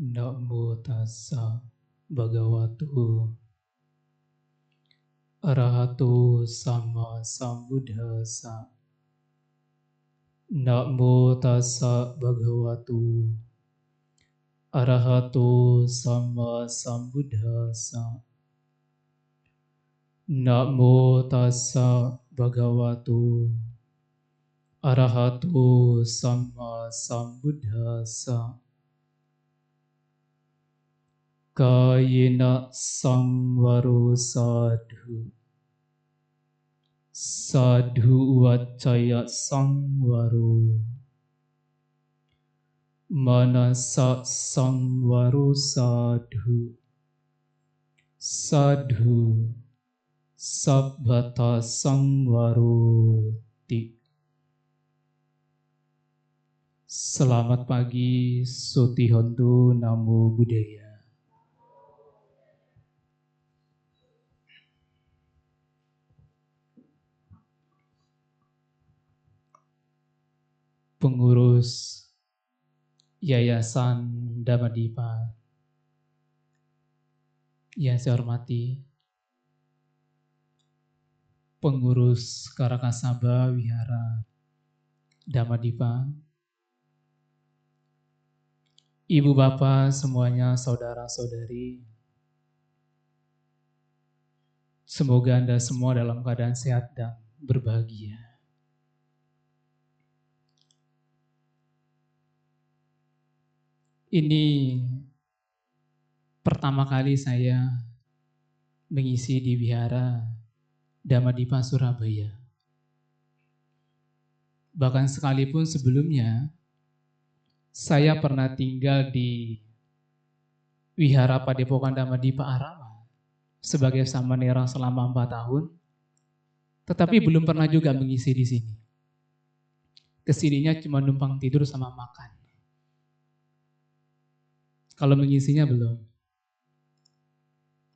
Namo tassa bhagavato arahato sama sambuddhassa. Namo tassa bhagavato arahato sama sambuddhassa. Namo tassa bhagavato arahato sama sambuddhassa. Kayena samvaro sadhu. Sadhu wacaya samvaro. Manasa samvaro sadhu. Sadhu sabbata samvaroti. Selamat pagi, Suti Hontu, Namo Buddhaya. Pengurus Yayasan Dhammadippa yang saya hormati, pengurus Karakasaba Wihara Dhammadippa, ibu bapak semuanya, saudara-saudari, semoga Anda semua dalam keadaan sehat dan berbahagia. Ini pertama kali saya mengisi di Wihara Dhammadippa Surabaya. Bahkan sekalipun sebelumnya, saya pernah tinggal di Wihara Padepokan Dhammadippa Arama sebagai samanera selama 4 tahun, tetapi belum pernah juga mengisi di sini. Kesininya cuma numpang tidur sama makan. Kalau mengisinya belum.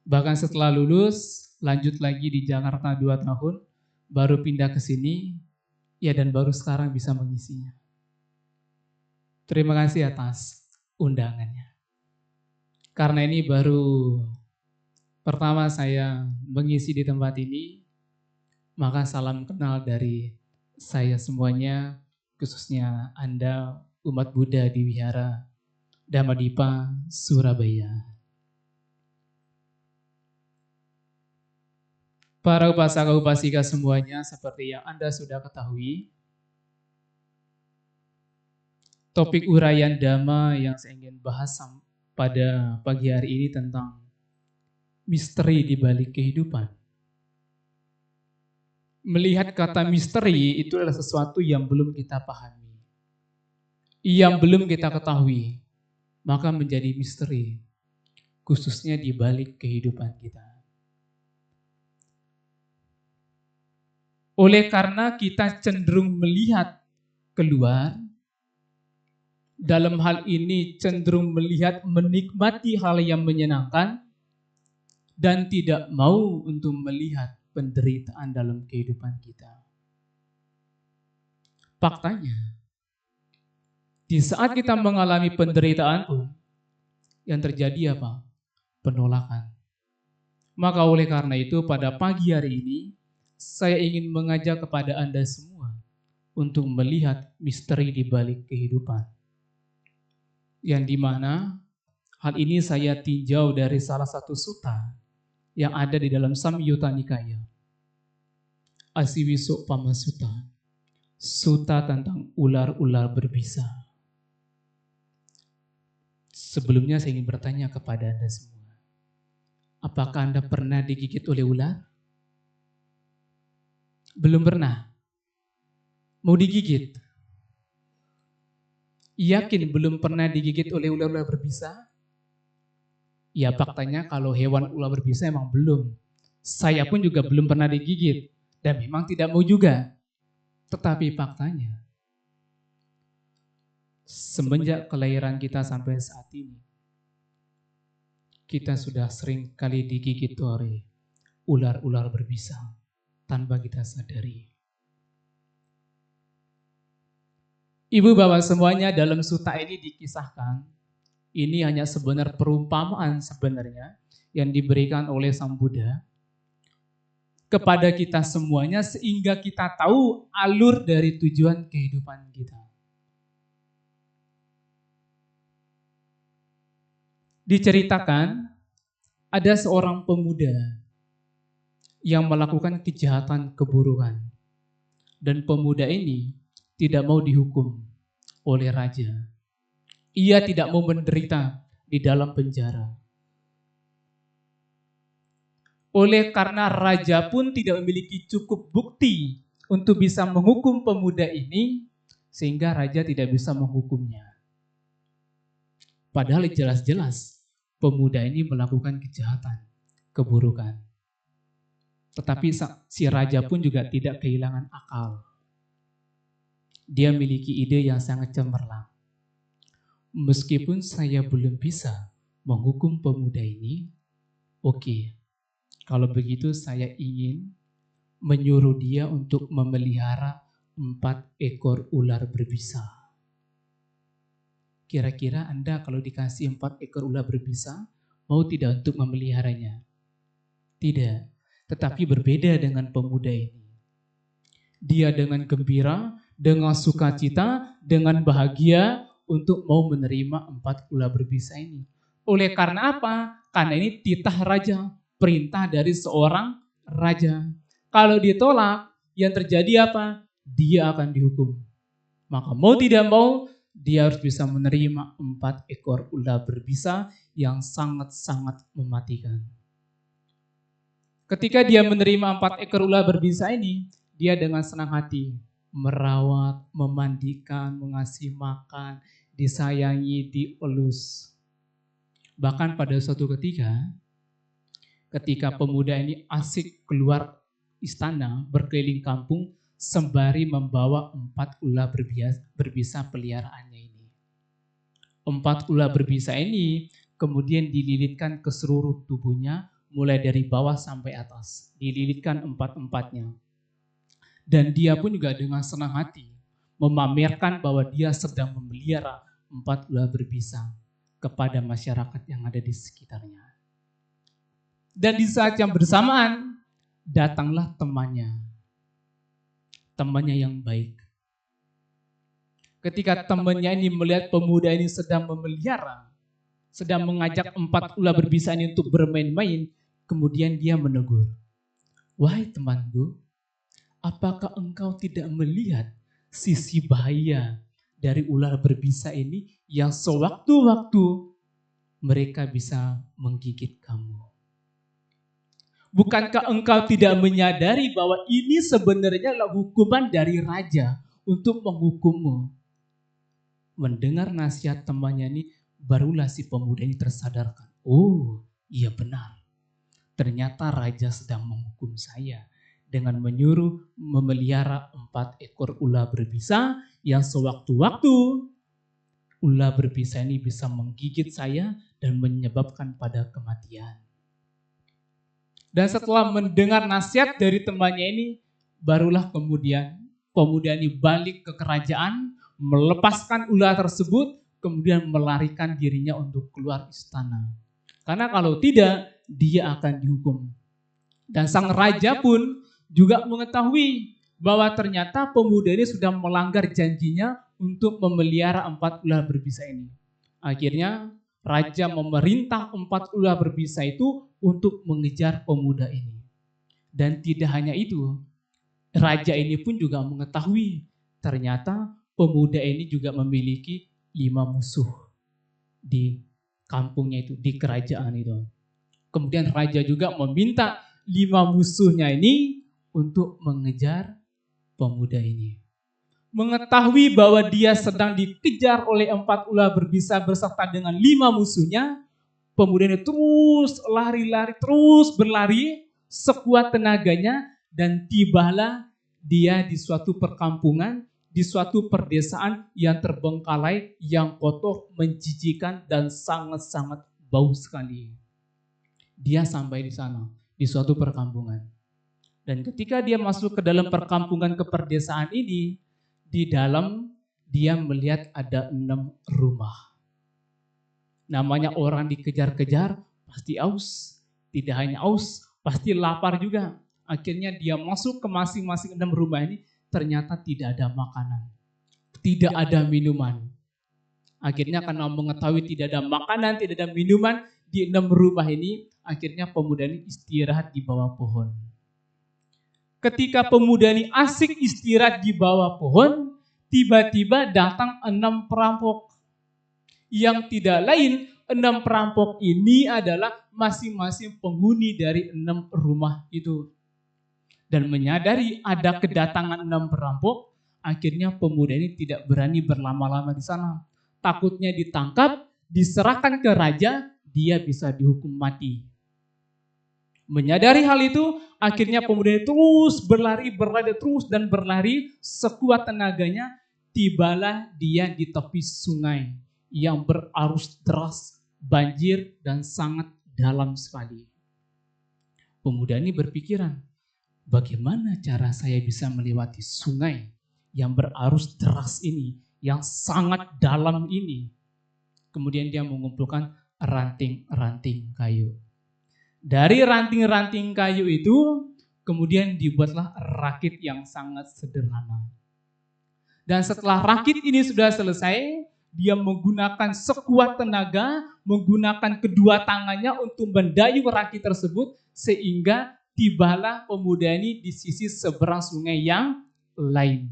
Bahkan setelah lulus, lanjut lagi di Jakarta 2 tahun, baru pindah ke sini, ya dan baru sekarang bisa mengisinya. Terima kasih atas undangannya. Karena ini baru pertama saya mengisi di tempat ini, maka salam kenal dari saya semuanya, khususnya Anda umat Buddha di Wihara Dhammadippa Surabaya. Para upasaka upasika semuanya, seperti yang Anda sudah ketahui, topik uraian Dhamma yang saya ingin bahas pada pagi hari ini tentang misteri di balik kehidupan. Melihat kata misteri itu adalah sesuatu yang belum kita pahami, yang belum kita ketahui, maka menjadi misteri, khususnya di balik kehidupan kita. Oleh karena kita cenderung melihat keluar, dalam hal ini cenderung melihat menikmati hal yang menyenangkan, dan tidak mau untuk melihat penderitaan dalam kehidupan kita. Faktanya, di saat kita mengalami penderitaan pun, yang terjadi apa? Penolakan. Maka oleh karena itu pada pagi hari ini, saya ingin mengajak kepada Anda semua untuk melihat misteri di balik kehidupan. Yang dimana hal ini saya tinjau dari salah satu sutta yang ada di dalam Samyutta Nikaya. Asiwisopama Sutta. Sutta tentang ular-ular berbisa. Sebelumnya saya ingin bertanya kepada Anda semua. Apakah Anda pernah digigit oleh ular? Belum pernah? Mau digigit? Yakin belum pernah digigit oleh ular-ular berbisa? Ya faktanya kalau hewan ular berbisa emang belum. Saya pun juga belum pernah digigit. Dan memang tidak mau juga. Tetapi faktanya, semenjak kelahiran kita sampai saat ini, kita sudah sering kali digigit oleh ular-ular berbisa tanpa kita sadari. Ibu bapak semuanya, dalam sutta ini dikisahkan Ini hanya sebenarnya perumpamaan sebenarnya yang diberikan oleh Sang Buddha kepada kita semuanya sehingga kita tahu alur dari tujuan kehidupan kita. Diceritakan ada seorang pemuda yang melakukan kejahatan keburukan. Dan pemuda ini tidak mau dihukum oleh raja. Ia tidak mau menderita di dalam penjara. Oleh karena raja pun tidak memiliki cukup bukti untuk bisa menghukum pemuda ini, sehingga raja tidak bisa menghukumnya. Padahal jelas-jelas pemuda ini melakukan kejahatan, keburukan. Tetapi si raja pun juga tidak kehilangan akal. Dia memiliki ide yang sangat cemerlang. Meskipun saya belum bisa menghukum pemuda ini, oke, kalau begitu saya ingin menyuruh dia untuk memelihara 4 ekor ular berbisa. Kira-kira Anda kalau dikasih 4 ekor ular berbisa, mau tidak untuk memeliharanya? Tidak, tetapi berbeda dengan pemuda ini. Dia dengan gembira, dengan sukacita, dengan bahagia untuk mau menerima 4 ular berbisa ini. Oleh karena apa? Karena ini titah raja, perintah dari seorang raja. Kalau ditolak, yang terjadi apa? Dia akan dihukum. Maka mau tidak mau, dia harus bisa menerima 4 ekor ular berbisa yang sangat-sangat mematikan. Ketika dia menerima 4 ekor ular berbisa ini, dia dengan senang hati merawat, memandikan, mengasih makan, disayangi, dielus. Bahkan pada suatu ketika pemuda ini asik keluar istana, berkeliling kampung, sembari membawa 4 ular berbisa peliharaannya ini. 4 ular berbisa ini kemudian dililitkan ke seluruh tubuhnya, mulai dari bawah sampai atas. Dililitkan 4-empatnya. Dan dia pun juga dengan senang hati memamerkan bahwa dia sedang memelihara 4 ular berbisa kepada masyarakat yang ada di sekitarnya. Dan di saat yang bersamaan, datanglah temannya yang baik. Ketika temannya ini melihat pemuda ini sedang memelihara, sedang mengajak 4 ular berbisa ini untuk bermain-main, kemudian dia menegur, "Wahai temanku, apakah engkau tidak melihat sisi bahaya dari ular berbisa ini yang sewaktu-waktu mereka bisa menggigit kamu? Bukankah engkau tidak menyadari bahwa ini sebenarnya adalah hukuman dari raja untuk menghukummu?" Mendengar nasihat temannya ini, barulah si pemuda ini tersadarkan. Oh, iya benar. Ternyata raja sedang menghukum saya dengan menyuruh memelihara 4 ekor ular berbisa yang sewaktu-waktu ular berbisa ini bisa menggigit saya dan menyebabkan pada kematian. Dan setelah mendengar nasihat dari temannya ini, barulah kemudian pemuda ini balik ke kerajaan, melepaskan ular tersebut, kemudian melarikan dirinya untuk keluar istana. Karena kalau tidak, dia akan dihukum. Dan sang raja pun juga mengetahui bahwa ternyata pemuda ini sudah melanggar janjinya untuk memelihara 4 ular berbisa ini. Akhirnya raja memerintah 4 ular berbisa itu untuk mengejar pemuda ini. Dan tidak hanya itu, raja ini pun juga mengetahui ternyata pemuda ini juga memiliki 5 musuh di kampungnya itu, di kerajaan itu. Kemudian raja juga meminta 5 musuhnya ini untuk mengejar pemuda ini. Mengetahui bahwa dia sedang dikejar oleh 4 ular berbisa beserta dengan 5 musuhnya, pemuda ini terus lari-lari, terus berlari sekuat tenaganya, dan tibalah dia di suatu perkampungan, di suatu perdesaan yang terbengkalai, yang kotor, menjijikan, dan sangat-sangat bau sekali. Dia sampai di sana, di suatu perkampungan. Dan ketika dia masuk ke dalam perkampungan keperdesaan ini, di dalam dia melihat ada 6 rumah. Namanya orang dikejar-kejar, pasti aus. Tidak hanya aus, pasti lapar juga. Akhirnya dia masuk ke masing-masing 6 rumah ini, ternyata tidak ada makanan, tidak ada minuman. Akhirnya karena mengetahui tidak ada makanan, tidak ada minuman di 6 rumah ini, akhirnya pemuda ini istirahat di bawah pohon. Ketika pemuda ini asik istirahat di bawah pohon, tiba-tiba datang 6 perampok. Yang tidak lain, 6 perampok ini adalah masing-masing penghuni dari 6 rumah itu. Dan menyadari ada kedatangan 6 perampok, akhirnya pemuda ini tidak berani berlama-lama di sana. Takutnya ditangkap, diserahkan ke raja, dia bisa dihukum mati. Menyadari hal itu, akhirnya pemuda itu terus berlari dan berlari sekuat tenaganya. Tibalah dia di tepi sungai yang berarus deras, banjir dan sangat dalam sekali. Pemuda ini berpikiran, bagaimana cara saya bisa melewati sungai yang berarus deras ini, yang sangat dalam ini. Kemudian dia mengumpulkan ranting-ranting kayu. Dari ranting-ranting kayu itu, kemudian dibuatlah rakit yang sangat sederhana. Dan setelah rakit ini sudah selesai, dia menggunakan sekuat tenaga, menggunakan kedua tangannya untuk mendayung rakit tersebut, sehingga tibalah pemuda ini di sisi seberang sungai yang lain.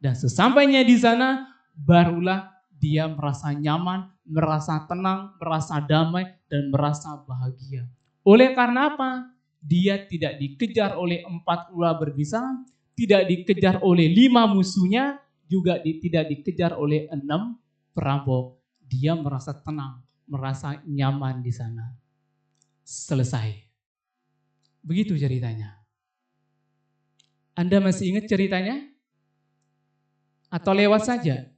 Dan sesampainya di sana, barulah dia merasa nyaman, merasa tenang, merasa damai, dan merasa bahagia. Oleh karena apa? Dia tidak dikejar oleh 4 ular berbisa, tidak dikejar oleh 5 musuhnya, juga tidak dikejar oleh 6 perampok. Dia merasa tenang, merasa nyaman di sana. Selesai. Begitu ceritanya. Anda masih ingat ceritanya? Atau lewat saja?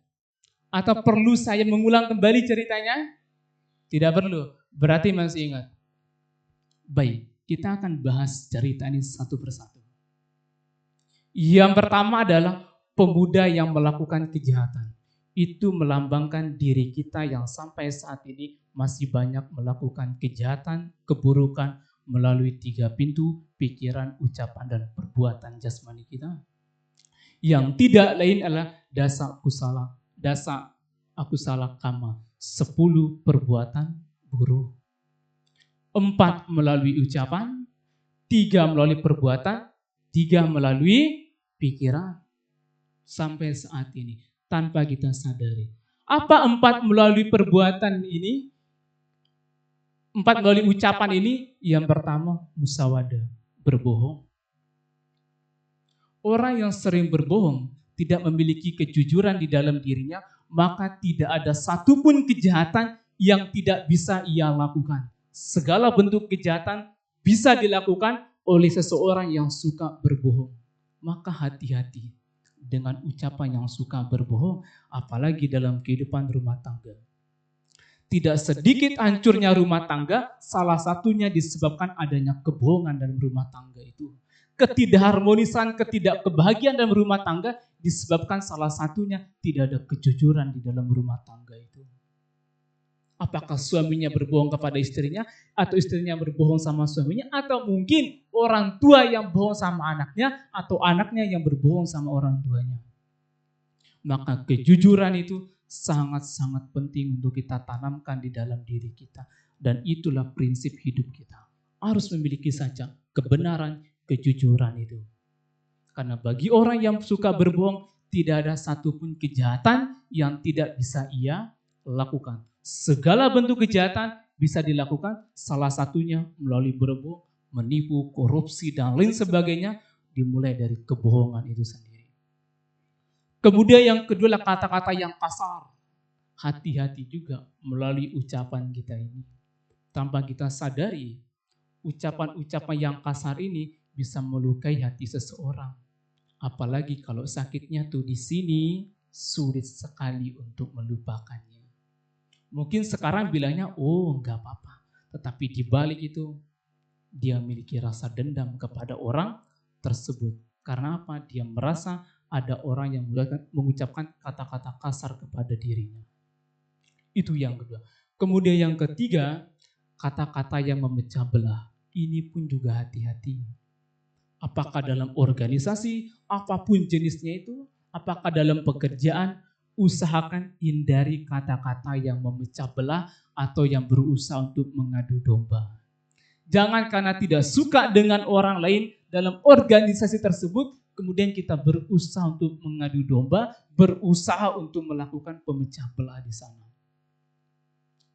Atau perlu saya mengulang kembali ceritanya? Tidak perlu, berarti masih ingat. Baik, kita akan bahas cerita ini satu persatu. Yang pertama adalah pemuda yang melakukan kejahatan. Itu melambangkan diri kita yang sampai saat ini masih banyak melakukan kejahatan, keburukan melalui 3 pintu, pikiran, ucapan, dan perbuatan jasmani kita. Yang tidak lain adalah dasa aku salah kama, 10 perbuatan buruk. 4 melalui ucapan, 3 melalui perbuatan, 3 melalui pikiran. Sampai saat ini, tanpa kita sadari. Apa 4 melalui perbuatan ini? 4 melalui ucapan ini? Yang pertama, musyawadah, berbohong. Orang yang sering berbohong, tidak memiliki kejujuran di dalam dirinya, maka tidak ada satupun kejahatan yang tidak bisa ia lakukan. Segala bentuk kejahatan bisa dilakukan oleh seseorang yang suka berbohong. Maka hati-hati dengan ucapan yang suka berbohong, apalagi dalam kehidupan rumah tangga. Tidak sedikit hancurnya rumah tangga, salah satunya disebabkan adanya kebohongan dalam rumah tangga itu. Ketidakharmonisan, ketidakkebahagiaan dalam rumah tangga disebabkan salah satunya tidak ada kejujuran di dalam rumah tangga itu. Apakah suaminya berbohong kepada istrinya, atau istrinya berbohong sama suaminya, atau mungkin orang tua yang bohong sama anaknya, atau anaknya yang berbohong sama orang tuanya. Maka kejujuran itu sangat-sangat penting untuk kita tanamkan di dalam diri kita. Dan itulah prinsip hidup kita. Harus memiliki saja kebenaran, kejujuran itu. Karena bagi orang yang suka berbohong, tidak ada satupun kejahatan yang tidak bisa ia lakukan. Segala bentuk kejahatan bisa dilakukan, salah satunya melalui berbohong, menipu, korupsi, dan lain sebagainya, dimulai dari kebohongan itu sendiri. Kemudian yang kedua adalah kata-kata yang kasar. Hati-hati juga melalui ucapan kita ini. Tanpa kita sadari, ucapan-ucapan yang kasar ini bisa melukai hati seseorang. Apalagi kalau sakitnya tuh di sini, sulit sekali untuk melupakannya. Mungkin sekarang bilangnya, oh enggak apa-apa. Tetapi di balik itu, dia memiliki rasa dendam kepada orang tersebut. Karena apa? Dia merasa ada orang yang mengucapkan kata-kata kasar kepada dirinya. Itu yang kedua. Kemudian yang ketiga, kata-kata yang memecah belah. Ini pun juga hati-hati. Apakah dalam organisasi, apapun jenisnya itu, apakah dalam pekerjaan, usahakan hindari kata-kata yang memecah belah atau yang berusaha untuk mengadu domba. Jangan karena tidak suka dengan orang lain dalam organisasi tersebut, kemudian kita berusaha untuk mengadu domba, berusaha untuk melakukan pemecah belah di sana.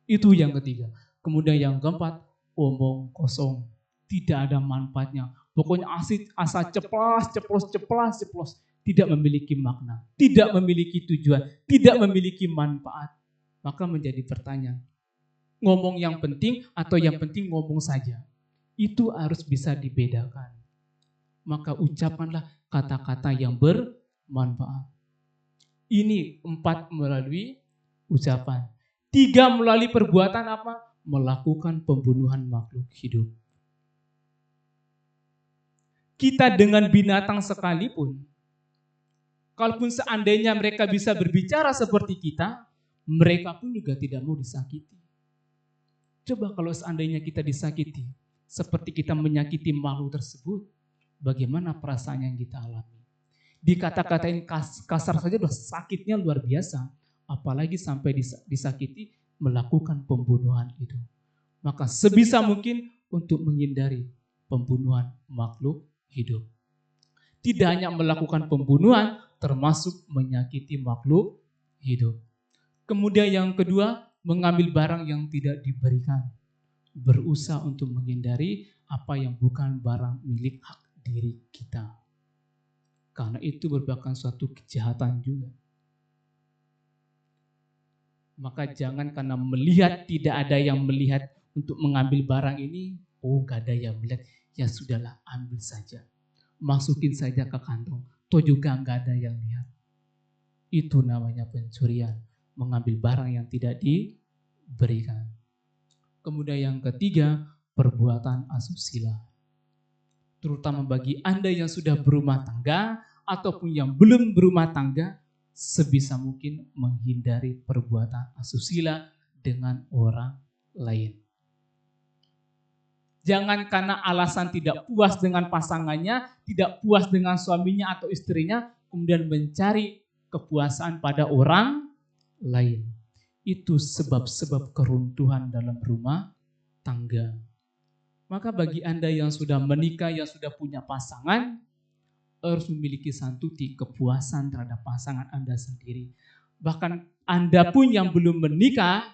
Itu yang ketiga. Kemudian yang keempat, omong kosong. Tidak ada manfaatnya. Pokoknya asal ceplos. Tidak memiliki makna, tidak memiliki tujuan, tidak memiliki manfaat. Maka menjadi pertanyaan, ngomong yang penting atau yang penting ngomong saja? Itu harus bisa dibedakan. Maka ucapkanlah kata-kata yang bermanfaat. Ini 4 melalui ucapan. 3 melalui perbuatan apa? Melakukan pembunuhan makhluk hidup. Kita dengan binatang sekalipun, kalaupun seandainya mereka bisa berbicara seperti kita, mereka pun juga tidak mau disakiti. Coba kalau seandainya kita disakiti, seperti kita menyakiti makhluk tersebut, bagaimana perasaan yang kita alami? Dikata-katain kasar saja sudah sakitnya luar biasa, apalagi sampai disakiti melakukan pembunuhan itu. Maka sebisa mungkin untuk menghindari pembunuhan makhluk hidup. Tidak hanya melakukan pembunuhan, termasuk menyakiti makhluk hidup. Kemudian yang kedua, mengambil barang yang tidak diberikan. Berusaha untuk menghindari apa yang bukan barang milik hak diri kita. Karena itu merupakan suatu kejahatan juga. Maka jangan karena melihat tidak ada yang melihat untuk mengambil barang ini, oh gak ada yang melihat, ya sudahlah ambil saja. Masukin saja ke kantong, toh juga gak ada yang lihat. Itu namanya pencurian, mengambil barang yang tidak diberikan. Kemudian yang ketiga, perbuatan asusila. Terutama bagi Anda yang sudah berumah tangga ataupun yang belum berumah tangga, sebisa mungkin menghindari perbuatan asusila dengan orang lain. Jangan karena alasan tidak puas dengan pasangannya, tidak puas dengan suaminya atau istrinya, kemudian mencari kepuasan pada orang lain. Itu sebab-sebab keruntuhan dalam rumah tangga. Maka bagi Anda yang sudah menikah, yang sudah punya pasangan, harus memiliki santuti kepuasan terhadap pasangan Anda sendiri. Bahkan Anda pun yang belum menikah,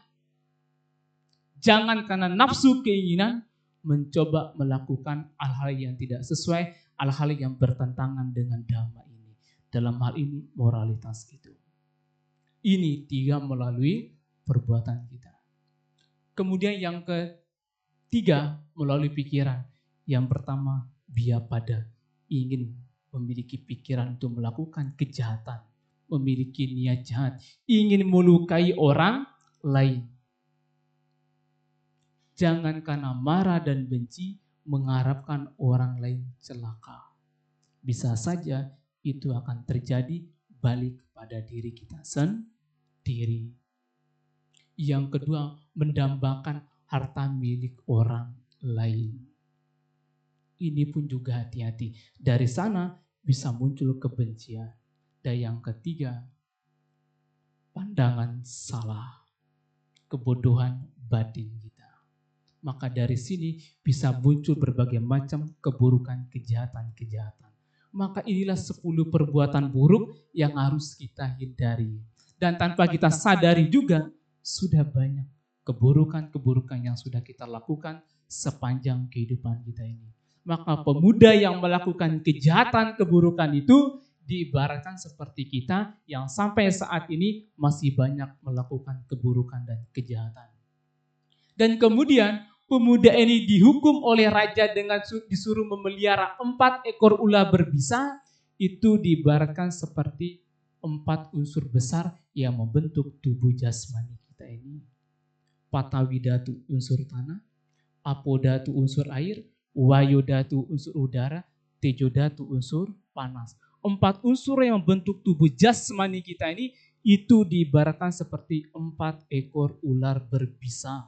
jangan karena nafsu keinginan mencoba melakukan hal-hal yang tidak sesuai, hal-hal yang bertentangan dengan dhamma ini. Dalam hal ini moralitas itu. Ini 3 melalui perbuatan kita. Kemudian yang ketiga melalui pikiran. Yang pertama, biapada, ingin memiliki pikiran untuk melakukan kejahatan, memiliki niat jahat, ingin melukai orang lain. Jangan karena marah dan benci mengharapkan orang lain celaka. Bisa saja itu akan terjadi balik pada diri kita sendiri. Yang kedua, mendambakan harta milik orang lain. Ini pun juga hati-hati. Dari sana bisa muncul kebencian. Dan yang ketiga, pandangan salah, kebodohan batin kita. Maka dari sini bisa muncul berbagai macam keburukan, kejahatan-kejahatan. Maka inilah 10 perbuatan buruk yang harus kita hindari. Dan tanpa kita sadari juga, sudah banyak keburukan-keburukan yang sudah kita lakukan sepanjang kehidupan kita ini. Maka pemuda yang melakukan kejahatan, keburukan itu diibaratkan seperti kita yang sampai saat ini masih banyak melakukan keburukan dan kejahatan. Dan kemudian pemuda ini dihukum oleh raja dengan disuruh memelihara 4 ekor ular berbisa. Itu diibaratkan seperti 4 unsur besar yang membentuk tubuh jasmani kita ini. Patawidatu unsur tanah, apodatu unsur air, wayodatu unsur udara, tejodatu unsur panas. 4 unsur yang membentuk tubuh jasmani kita ini itu diibaratkan seperti 4 ekor ular berbisa.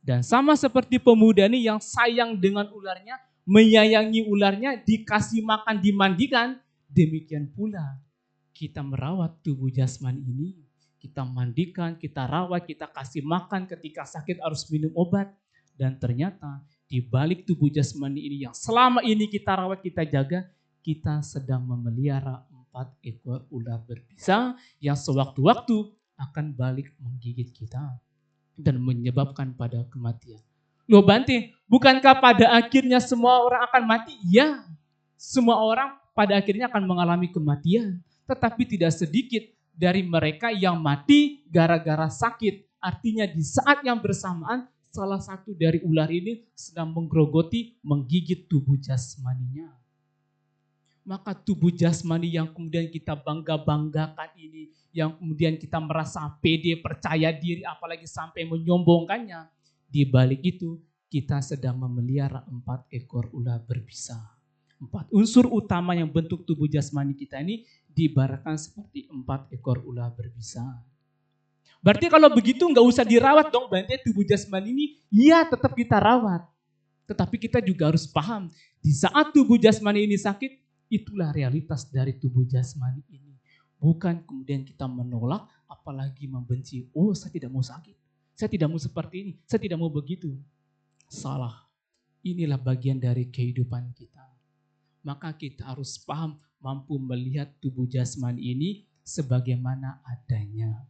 Dan sama seperti pemuda ini yang sayang dengan ularnya, menyayangi ularnya, dikasih makan, dimandikan, demikian pula kita merawat tubuh jasmani ini. Kita mandikan, kita rawat, kita kasih makan, ketika sakit harus minum obat. Dan ternyata di balik tubuh jasmani ini yang selama ini kita rawat, kita jaga, kita sedang memelihara 4 ekor ular berbisa yang sewaktu-waktu akan balik menggigit kita dan menyebabkan pada kematian. Loh Bante, bukankah pada akhirnya semua orang akan mati? Ya, semua orang pada akhirnya akan mengalami kematian. Tetapi tidak sedikit dari mereka yang mati gara-gara sakit. Artinya di saat yang bersamaan salah satu dari ular ini sedang menggerogoti, menggigit tubuh jasmaninya. Maka tubuh jasmani yang kemudian kita bangga-banggakan ini, yang kemudian kita merasa pede, percaya diri, apalagi sampai menyombongkannya. Di balik itu kita sedang memelihara 4 ekor ular berbisa. 4 unsur utama yang bentuk tubuh jasmani kita ini diibaratkan seperti 4 ekor ular berbisa. Berarti kalau begitu nggak usah dirawat dong Bante, tubuh jasmani ini. Iya tetap kita rawat. Tetapi kita juga harus paham, di saat tubuh jasmani ini sakit, itulah realitas dari tubuh jasmani ini. Bukan kemudian kita menolak, apalagi membenci. Oh saya tidak mau sakit, saya tidak mau seperti ini, saya tidak mau begitu. Salah. Inilah bagian dari kehidupan kita. Maka kita harus paham, mampu melihat tubuh jasmani ini sebagaimana adanya.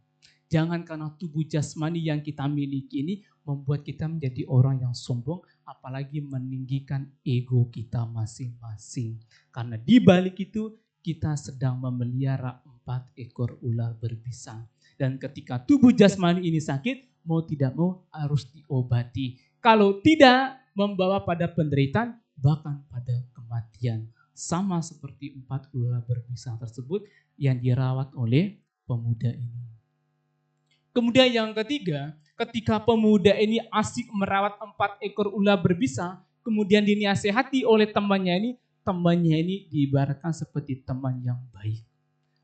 Jangan karena tubuh jasmani yang kita miliki ini membuat kita menjadi orang yang sombong, apalagi meninggikan ego kita masing-masing. Karena di balik itu kita sedang memelihara 4 ekor ular berbisa. Dan ketika tubuh jasmani ini sakit, mau tidak mau harus diobati. Kalau tidak, membawa pada penderitaan, bahkan pada kematian. Sama seperti 4 ular berbisa tersebut yang dirawat oleh pemuda ini. Kemudian yang ketiga, ketika pemuda ini asik merawat 4 ekor ular berbisa, kemudian dinasehati oleh temannya ini diibaratkan seperti teman yang baik.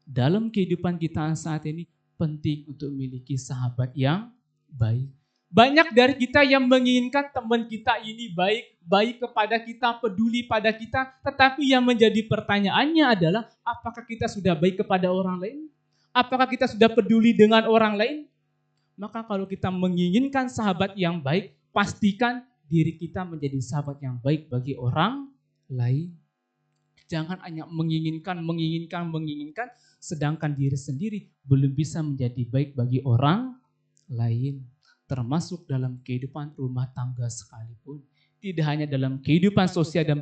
Dalam kehidupan kita saat ini penting untuk memiliki sahabat yang baik. Banyak dari kita yang menginginkan teman kita ini baik kepada kita, peduli pada kita, tetapi yang menjadi pertanyaannya adalah apakah kita sudah baik kepada orang lain? Apakah kita sudah peduli dengan orang lain? Maka kalau kita menginginkan sahabat yang baik, pastikan diri kita menjadi sahabat yang baik bagi orang lain. Jangan hanya menginginkan, sedangkan diri sendiri belum bisa menjadi baik bagi orang lain. Termasuk dalam kehidupan rumah tangga sekalipun. Tidak hanya dalam kehidupan sosial dan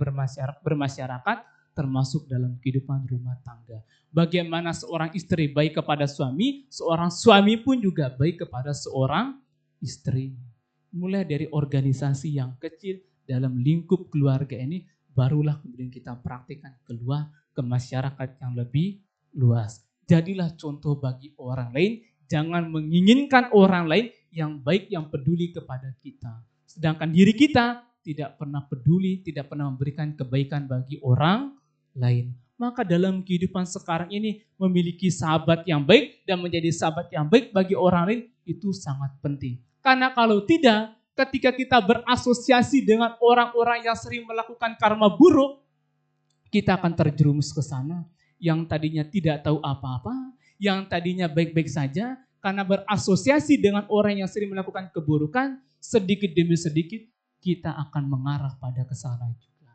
bermasyarakat, termasuk dalam kehidupan rumah tangga. Bagaimana seorang istri baik kepada suami, seorang suami pun juga baik kepada seorang istri. Mulai dari organisasi yang kecil dalam lingkup keluarga ini, barulah kemudian kita praktikkan keluar ke masyarakat yang lebih luas. Jadilah contoh bagi orang lain, jangan menginginkan orang lain yang baik, yang peduli kepada kita. Sedangkan diri kita tidak pernah peduli, tidak pernah memberikan kebaikan bagi orang lain. Maka dalam kehidupan sekarang ini memiliki sahabat yang baik dan menjadi sahabat yang baik bagi orang lain itu sangat penting. Karena kalau tidak, ketika kita berasosiasi dengan orang-orang yang sering melakukan karma buruk, kita akan terjerumus ke sana. Yang tadinya tidak tahu apa-apa, yang tadinya baik-baik saja, karena berasosiasi dengan orang yang sering melakukan keburukan, sedikit demi sedikit kita akan mengarah pada kesalahan juga.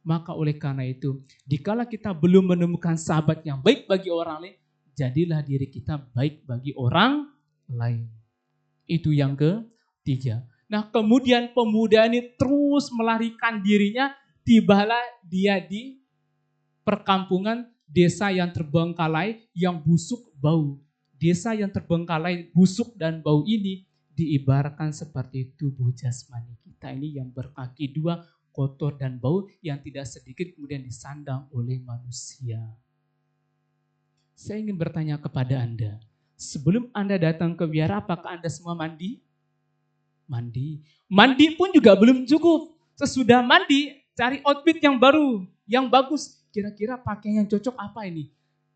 Maka oleh karena itu, dikala kita belum menemukan sahabat yang baik bagi orang lain, jadilah diri kita baik bagi orang lain. Itu yang ketiga. Nah kemudian pemuda ini terus melarikan dirinya, tibalah dia di perkampungan desa yang terbengkalai, yang busuk bau. Desa yang terbengkalai, busuk dan bau ini diibaratkan seperti tubuh jasmani kita ini yang berkaki 2, kotor dan bau yang tidak sedikit kemudian disandang oleh manusia. Saya ingin bertanya kepada Anda, sebelum Anda datang ke wihara, apakah Anda semua mandi? Mandi. Mandi pun juga belum cukup. Sesudah mandi, cari outfit yang baru, yang bagus. Kira-kira pakaian yang cocok apa ini?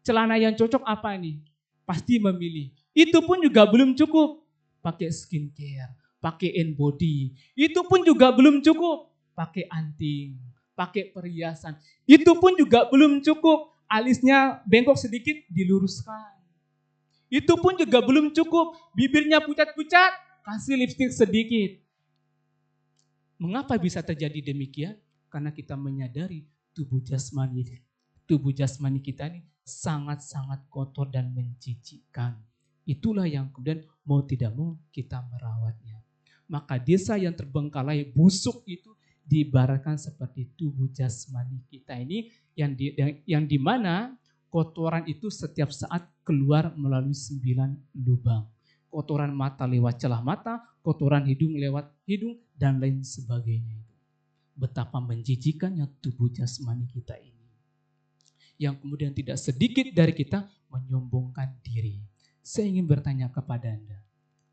Celana yang cocok apa ini? pasti memilih. Itu pun juga belum cukup. Pakai skincare, pakai hand body. Itu pun juga belum cukup. Pakai anting, pakai perhiasan. Itu pun juga belum cukup. Alisnya bengkok sedikit, diluruskan. Itu pun juga belum cukup. Bibirnya pucat-pucat, kasih lipstik sedikit. Mengapa bisa terjadi demikian? Karena kita menyadari tubuh jasmani kita ini sangat-sangat kotor dan menjijikkan. Itulah yang kemudian mau tidak mau kita merawatnya. Maka desa yang terbengkalai busuk itu diibaratkan seperti tubuh jasmani kita ini yang di mana kotoran itu setiap saat keluar melalui 9 lubang. Kotoran mata lewat celah mata, kotoran hidung lewat hidung, dan lain sebagainya. Betapa menjijikannya tubuh jasmani kita ini. Yang kemudian tidak sedikit dari kita menyombongkan diri. Saya ingin bertanya kepada Anda,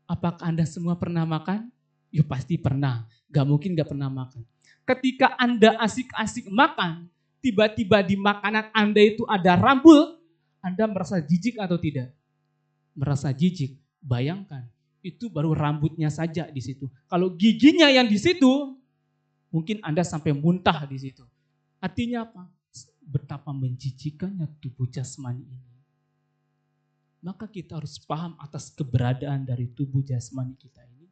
apakah Anda semua pernah makan? Ya pasti pernah, gak mungkin gak pernah makan. Ketika Anda asik-asik makan, tiba-tiba di makanan Anda itu ada rambut, Anda merasa jijik atau tidak? Merasa jijik. Bayangkan, itu baru rambutnya saja di situ. Kalau giginya yang di situ, mungkin Anda sampai muntah di situ. Artinya apa? Betapa menjijikannya tubuh jasmani ini. Maka kita harus paham atas keberadaan dari tubuh jasmani kita ini.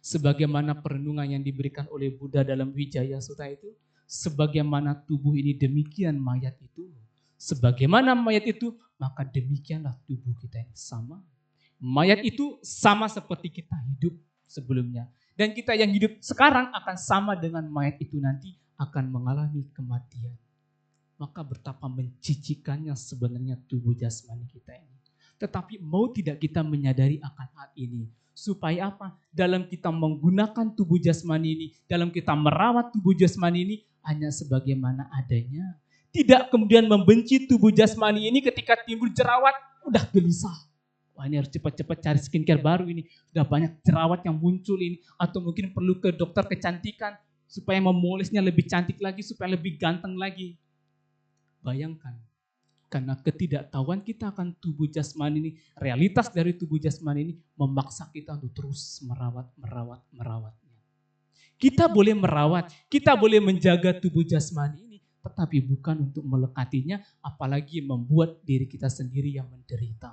Sebagaimana perenungan yang diberikan oleh Buddha dalam Wijaya Sutta itu, sebagaimana tubuh ini demikian mayat itu. Sebagaimana mayat itu, maka demikianlah tubuh kita ini sama. Mayat itu sama seperti kita hidup sebelumnya. Dan kita yang hidup sekarang akan sama dengan mayat itu nanti akan mengalami kematian. Maka betapa menjijikannya sebenarnya tubuh jasmani kita ini. Tetapi mau tidak kita menyadari akan hal ini. Supaya apa? Dalam kita menggunakan tubuh jasmani ini, dalam kita merawat tubuh jasmani ini hanya sebagaimana adanya. Tidak kemudian membenci tubuh jasmani ini ketika timbul jerawat, udah gelisah. Wah, ini harus cepat-cepat cari skincare baru ini. Sudah banyak jerawat yang muncul ini. Atau mungkin perlu ke dokter kecantikan supaya memolesnya lebih cantik lagi, supaya lebih ganteng lagi. Bayangkan, karena ketidaktahuan kita akan tubuh jasmani ini, realitas dari tubuh jasmani ini memaksa kita untuk terus merawatnya. Kita boleh merawat, kita boleh menjaga tubuh jasmani ini, tetapi bukan untuk melekatinya, apalagi membuat diri kita sendiri yang menderita.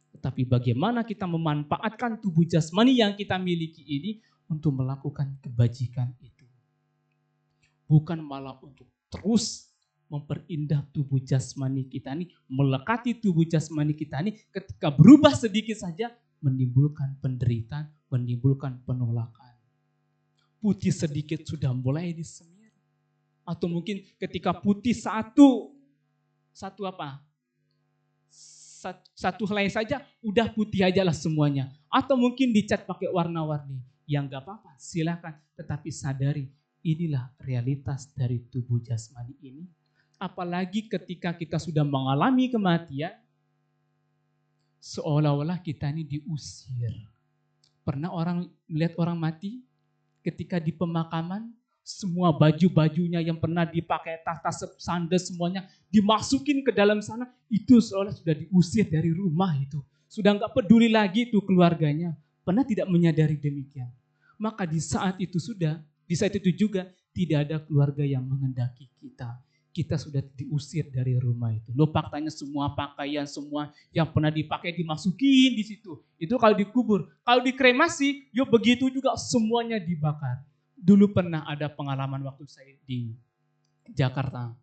Tetapi bagaimana kita memanfaatkan tubuh jasmani yang kita miliki ini untuk melakukan kebajikan itu. Bukan malah untuk terus memperindah tubuh jasmani kita ini, melekati tubuh jasmani kita ini, ketika berubah sedikit saja menimbulkan penderitaan, menimbulkan penolakan. Putih sedikit sudah mulai disemir. Atau mungkin ketika putih satu helai saja udah putih aja lah semuanya. Atau mungkin dicat pakai warna-warni. Yang gak apa-apa, silakan. Tetapi sadari, inilah realitas dari tubuh jasmani ini. Apalagi ketika kita sudah mengalami kematian, seolah-olah kita ini diusir. Pernah orang melihat orang mati? Ketika di pemakaman, semua baju-bajunya yang pernah dipakai, tas sandal semuanya dimasukin ke dalam sana, itu seolah sudah diusir dari rumah itu. Sudah enggak peduli lagi itu keluarganya. Pernah tidak menyadari demikian? Maka di saat itu juga tidak ada keluarga yang menghendaki kita. Kita sudah diusir dari rumah itu. Lo faktanya semua pakaian, semua yang pernah dipakai dimasukin di situ. Itu kalau dikubur. Kalau dikremasi, yuk begitu juga semuanya dibakar. Dulu pernah ada pengalaman waktu saya di Jakarta.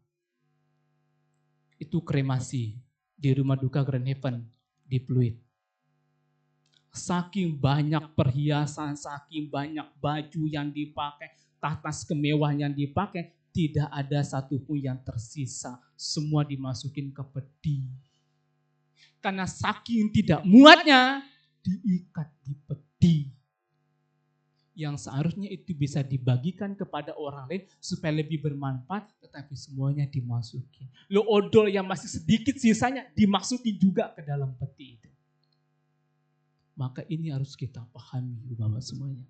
Itu kremasi di Rumah Duka Grand Heaven di Pluit. Saking banyak perhiasan, saking banyak baju yang dipakai, tas kemewahan yang dipakai, tidak ada satupun yang tersisa. Semua dimasukin ke peti. Karena saking tidak muatnya, diikat di peti. Yang seharusnya itu bisa dibagikan kepada orang lain supaya lebih bermanfaat, tetapi semuanya dimasukin. Lo odol yang masih sedikit sisanya dimasukin juga ke dalam peti itu. Maka ini harus kita pahami Bapak semuanya.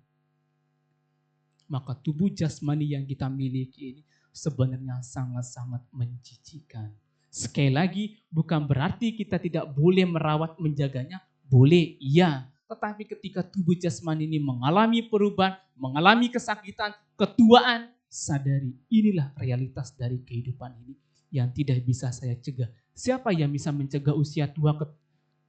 Maka tubuh jasmani yang kita miliki ini sebenarnya sangat-sangat menjijikan. Sekali lagi, bukan berarti kita tidak boleh merawat, menjaganya. Boleh, iya. Tetapi ketika tubuh jasmani ini mengalami perubahan, mengalami kesakitan, ketuaan, sadari inilah realitas dari kehidupan ini yang tidak bisa saya cegah. Siapa yang bisa mencegah usia tua,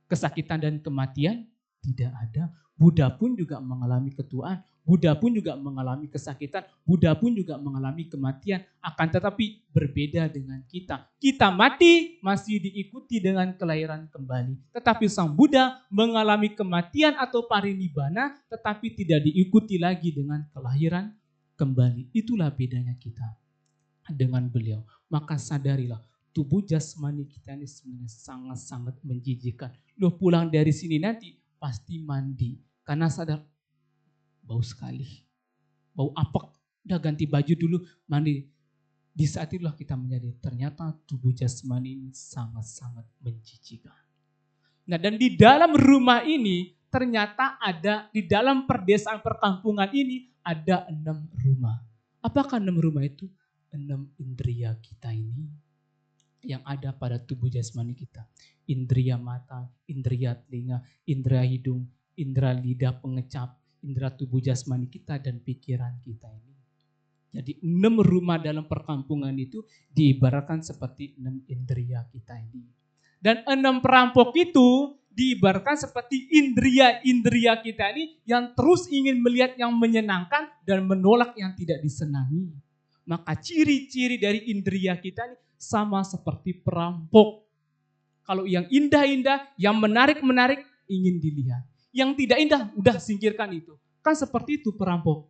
kesakitan dan kematian? Tidak ada. Buddha pun juga mengalami ketuaan, Buddha pun juga mengalami kesakitan, Buddha pun juga mengalami kematian. Akan tetapi berbeda dengan kita. Kita mati masih diikuti dengan kelahiran kembali. Tetapi sang Buddha mengalami kematian atau parinibbana tetapi tidak diikuti lagi dengan kelahiran kembali. Itulah bedanya kita dengan beliau. Maka sadarilah, tubuh jasmani kita ini sebenarnya sangat-sangat menjijikkan. Loh, pulang dari sini nanti pasti mandi. Karena sadar, bau sekali. Bau apek, udah ganti baju dulu, mandi. Di saat itulah kita menyadari, ternyata tubuh jasmani ini sangat-sangat menjijikkan. Nah, dan di dalam rumah ini, ternyata ada, di dalam perdesaan perkampungan ini, ada 6 rumah. Apakah 6 rumah itu? 6 indria kita ini yang ada pada tubuh jasmani kita. Indria mata, indria telinga, indera hidung, indera lidah pengecap, indera tubuh jasmani kita dan pikiran kita ini. Jadi 6 rumah dalam perkampungan itu diibaratkan seperti 6 indria kita ini. Dan 6 perampok itu diibaratkan seperti indria-indria kita ini yang terus ingin melihat yang menyenangkan dan menolak yang tidak disenangi. Maka ciri-ciri dari indria kita ini sama seperti perampok. Kalau yang indah-indah, yang menarik-menarik ingin dilihat. Yang tidak indah, udah singkirkan itu. Kan seperti itu perampok.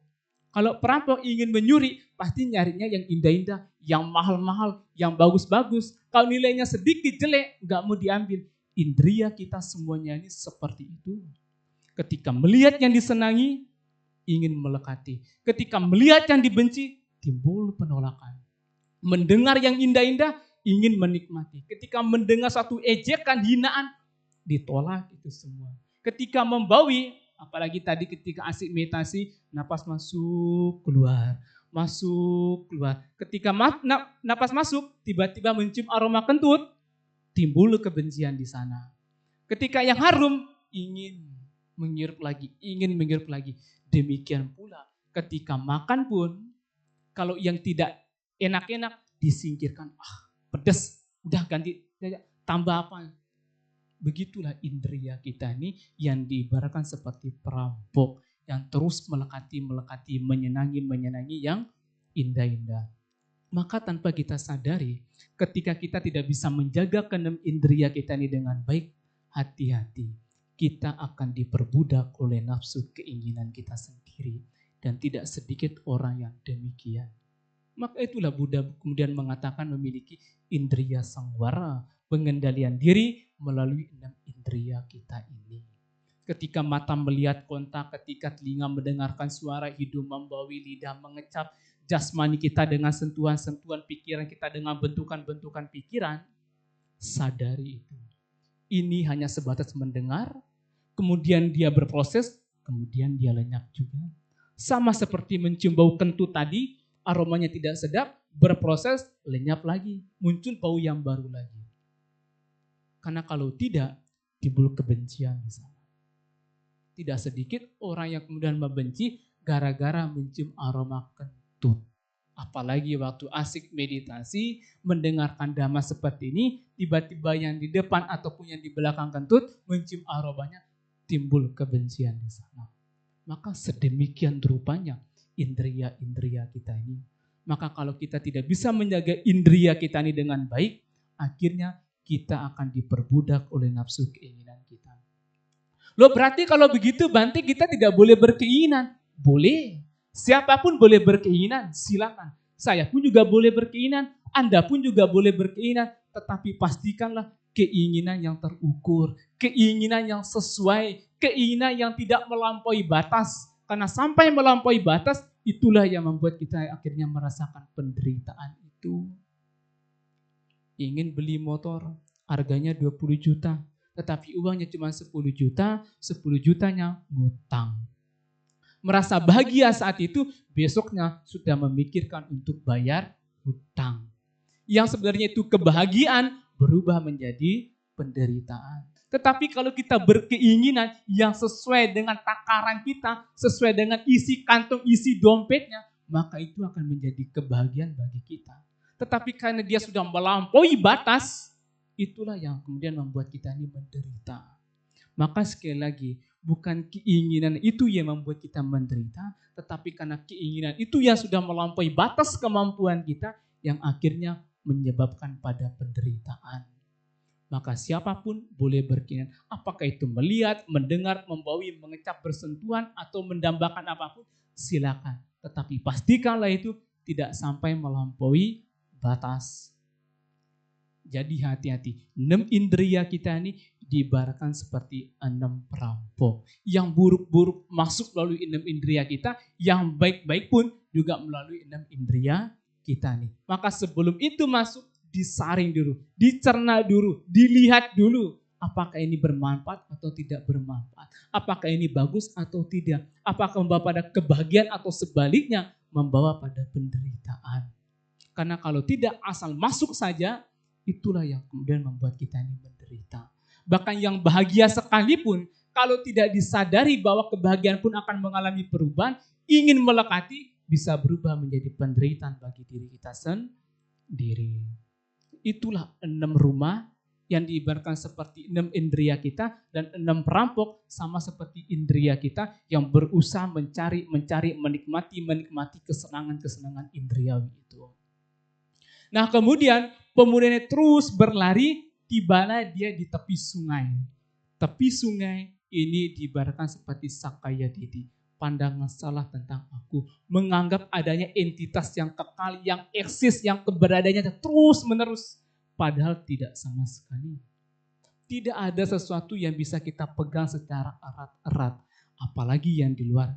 Kalau perampok ingin menyuri, pasti nyarinya yang indah-indah, yang mahal-mahal, yang bagus-bagus. Kalau nilainya sedikit jelek, nggak mau diambil. Indria kita semuanya ini seperti itu. Ketika melihat yang disenangi, ingin melekati. Ketika melihat yang dibenci, timbul penolakan. Mendengar yang indah-indah, ingin menikmati. Ketika mendengar satu ejekan, hinaan, ditolak itu semua. Ketika membawi, apalagi tadi ketika asik meditasi, napas masuk, keluar. Masuk, keluar. Ketika napas masuk, tiba-tiba mencium aroma kentut, timbul kebencian di sana. Ketika yang harum, ingin menghirup lagi, ingin menghirup lagi. Demikian pula ketika makan pun, kalau yang tidak enak-enak disingkirkan. Pedas, udah ganti, tambah apa? Begitulah indria kita ini yang diibaratkan seperti perampok yang terus melekati, menyenangi yang indah-indah. Maka tanpa kita sadari, ketika kita tidak bisa menjaga keenam indria kita ini dengan baik, hati-hati. Kita akan diperbudak oleh nafsu keinginan kita sendiri. Dan tidak sedikit orang yang demikian. Maka itulah Buddha kemudian mengatakan memiliki indria sangwara, pengendalian diri melalui 6 indria kita ini. Ketika mata melihat kontak, ketika telinga mendengarkan suara, hidung membawi, lidah mengecap, jasmani kita dengan sentuhan-sentuhan, pikiran kita dengan bentukan-bentukan pikiran, sadari itu. Ini hanya sebatas mendengar, kemudian dia berproses, kemudian dia lenyap juga. Sama seperti mencium bau kentut tadi, aromanya tidak sedap, berproses, lenyap lagi, muncul bau yang baru lagi. Karena kalau tidak, timbul kebencian di sana. Tidak sedikit orang yang kemudian membenci gara-gara mencium aroma kentut. Apalagi waktu asik meditasi, mendengarkan dhamma seperti ini, tiba-tiba yang di depan ataupun yang di belakang kentut mencium aromanya, timbul kebencian di sana. Maka sedemikian rupanya indria-indria kita ini. Maka kalau kita tidak bisa menjaga indria kita ini dengan baik, akhirnya kita akan diperbudak oleh nafsu keinginan kita. Loh, berarti kalau begitu berarti kita tidak boleh berkeinginan? Boleh. Siapapun boleh berkeinginan, silakan. Saya pun juga boleh berkeinginan, Anda pun juga boleh berkeinginan, tetapi pastikanlah keinginan yang terukur, keinginan yang sesuai, keinginan yang tidak melampaui batas. Karena sampai melampaui batas, itulah yang membuat kita akhirnya merasakan penderitaan itu. Ingin beli motor, harganya 20 juta, tetapi uangnya cuma 10 juta, 10 jutanya ngutang. Merasa bahagia saat itu, besoknya sudah memikirkan untuk bayar hutang. Yang sebenarnya itu kebahagiaan, berubah menjadi penderitaan. Tetapi kalau kita berkeinginan yang sesuai dengan takaran kita, sesuai dengan isi kantong, isi dompetnya, maka itu akan menjadi kebahagiaan bagi kita. Tetapi karena dia sudah melampaui batas, itulah yang kemudian membuat kita ini menderita. Maka sekali lagi, bukan keinginan itu yang membuat kita menderita, tetapi karena keinginan itu yang sudah melampaui batas kemampuan kita, yang akhirnya menyebabkan pada penderitaan. Maka siapapun boleh berkeinginan, apakah itu melihat, mendengar, membawi, mengecap, bersentuhan, atau mendambakan apapun, silakan. Tetapi pastikanlah itu tidak sampai melampaui batas. Jadi hati-hati, 6 indria kita ini diibaratkan seperti 6 perampok. Yang buruk-buruk masuk melalui 6 indria kita, yang baik-baik pun juga melalui 6 indria kita nih. Maka sebelum itu masuk, disaring dulu, dicerna dulu, dilihat dulu. Apakah ini bermanfaat atau tidak bermanfaat? Apakah ini bagus atau tidak? Apakah membawa pada kebahagiaan atau sebaliknya membawa pada penderitaan? Karena kalau tidak asal masuk saja, itulah yang kemudian membuat kita ini menderita. Bahkan yang bahagia sekalipun, kalau tidak disadari bahwa kebahagiaan pun akan mengalami perubahan, ingin melekati, bisa berubah menjadi penderitaan bagi diri kita sendiri. Itulah 6 rumah yang diibaratkan seperti 6 indria kita, dan 6 perampok sama seperti indria kita yang berusaha mencari, menikmati kesenangan indriawi itu. Nah kemudian pemuda ini terus berlari, tibalah dia di tepi sungai. Tepi sungai ini diibaratkan seperti Sakaya Didi. Pandangan salah tentang aku, menganggap adanya entitas yang kekal, yang eksis, yang keberadaannya terus menerus, padahal tidak sama sekali. Tidak ada sesuatu yang bisa kita pegang secara erat-erat, apalagi yang di luar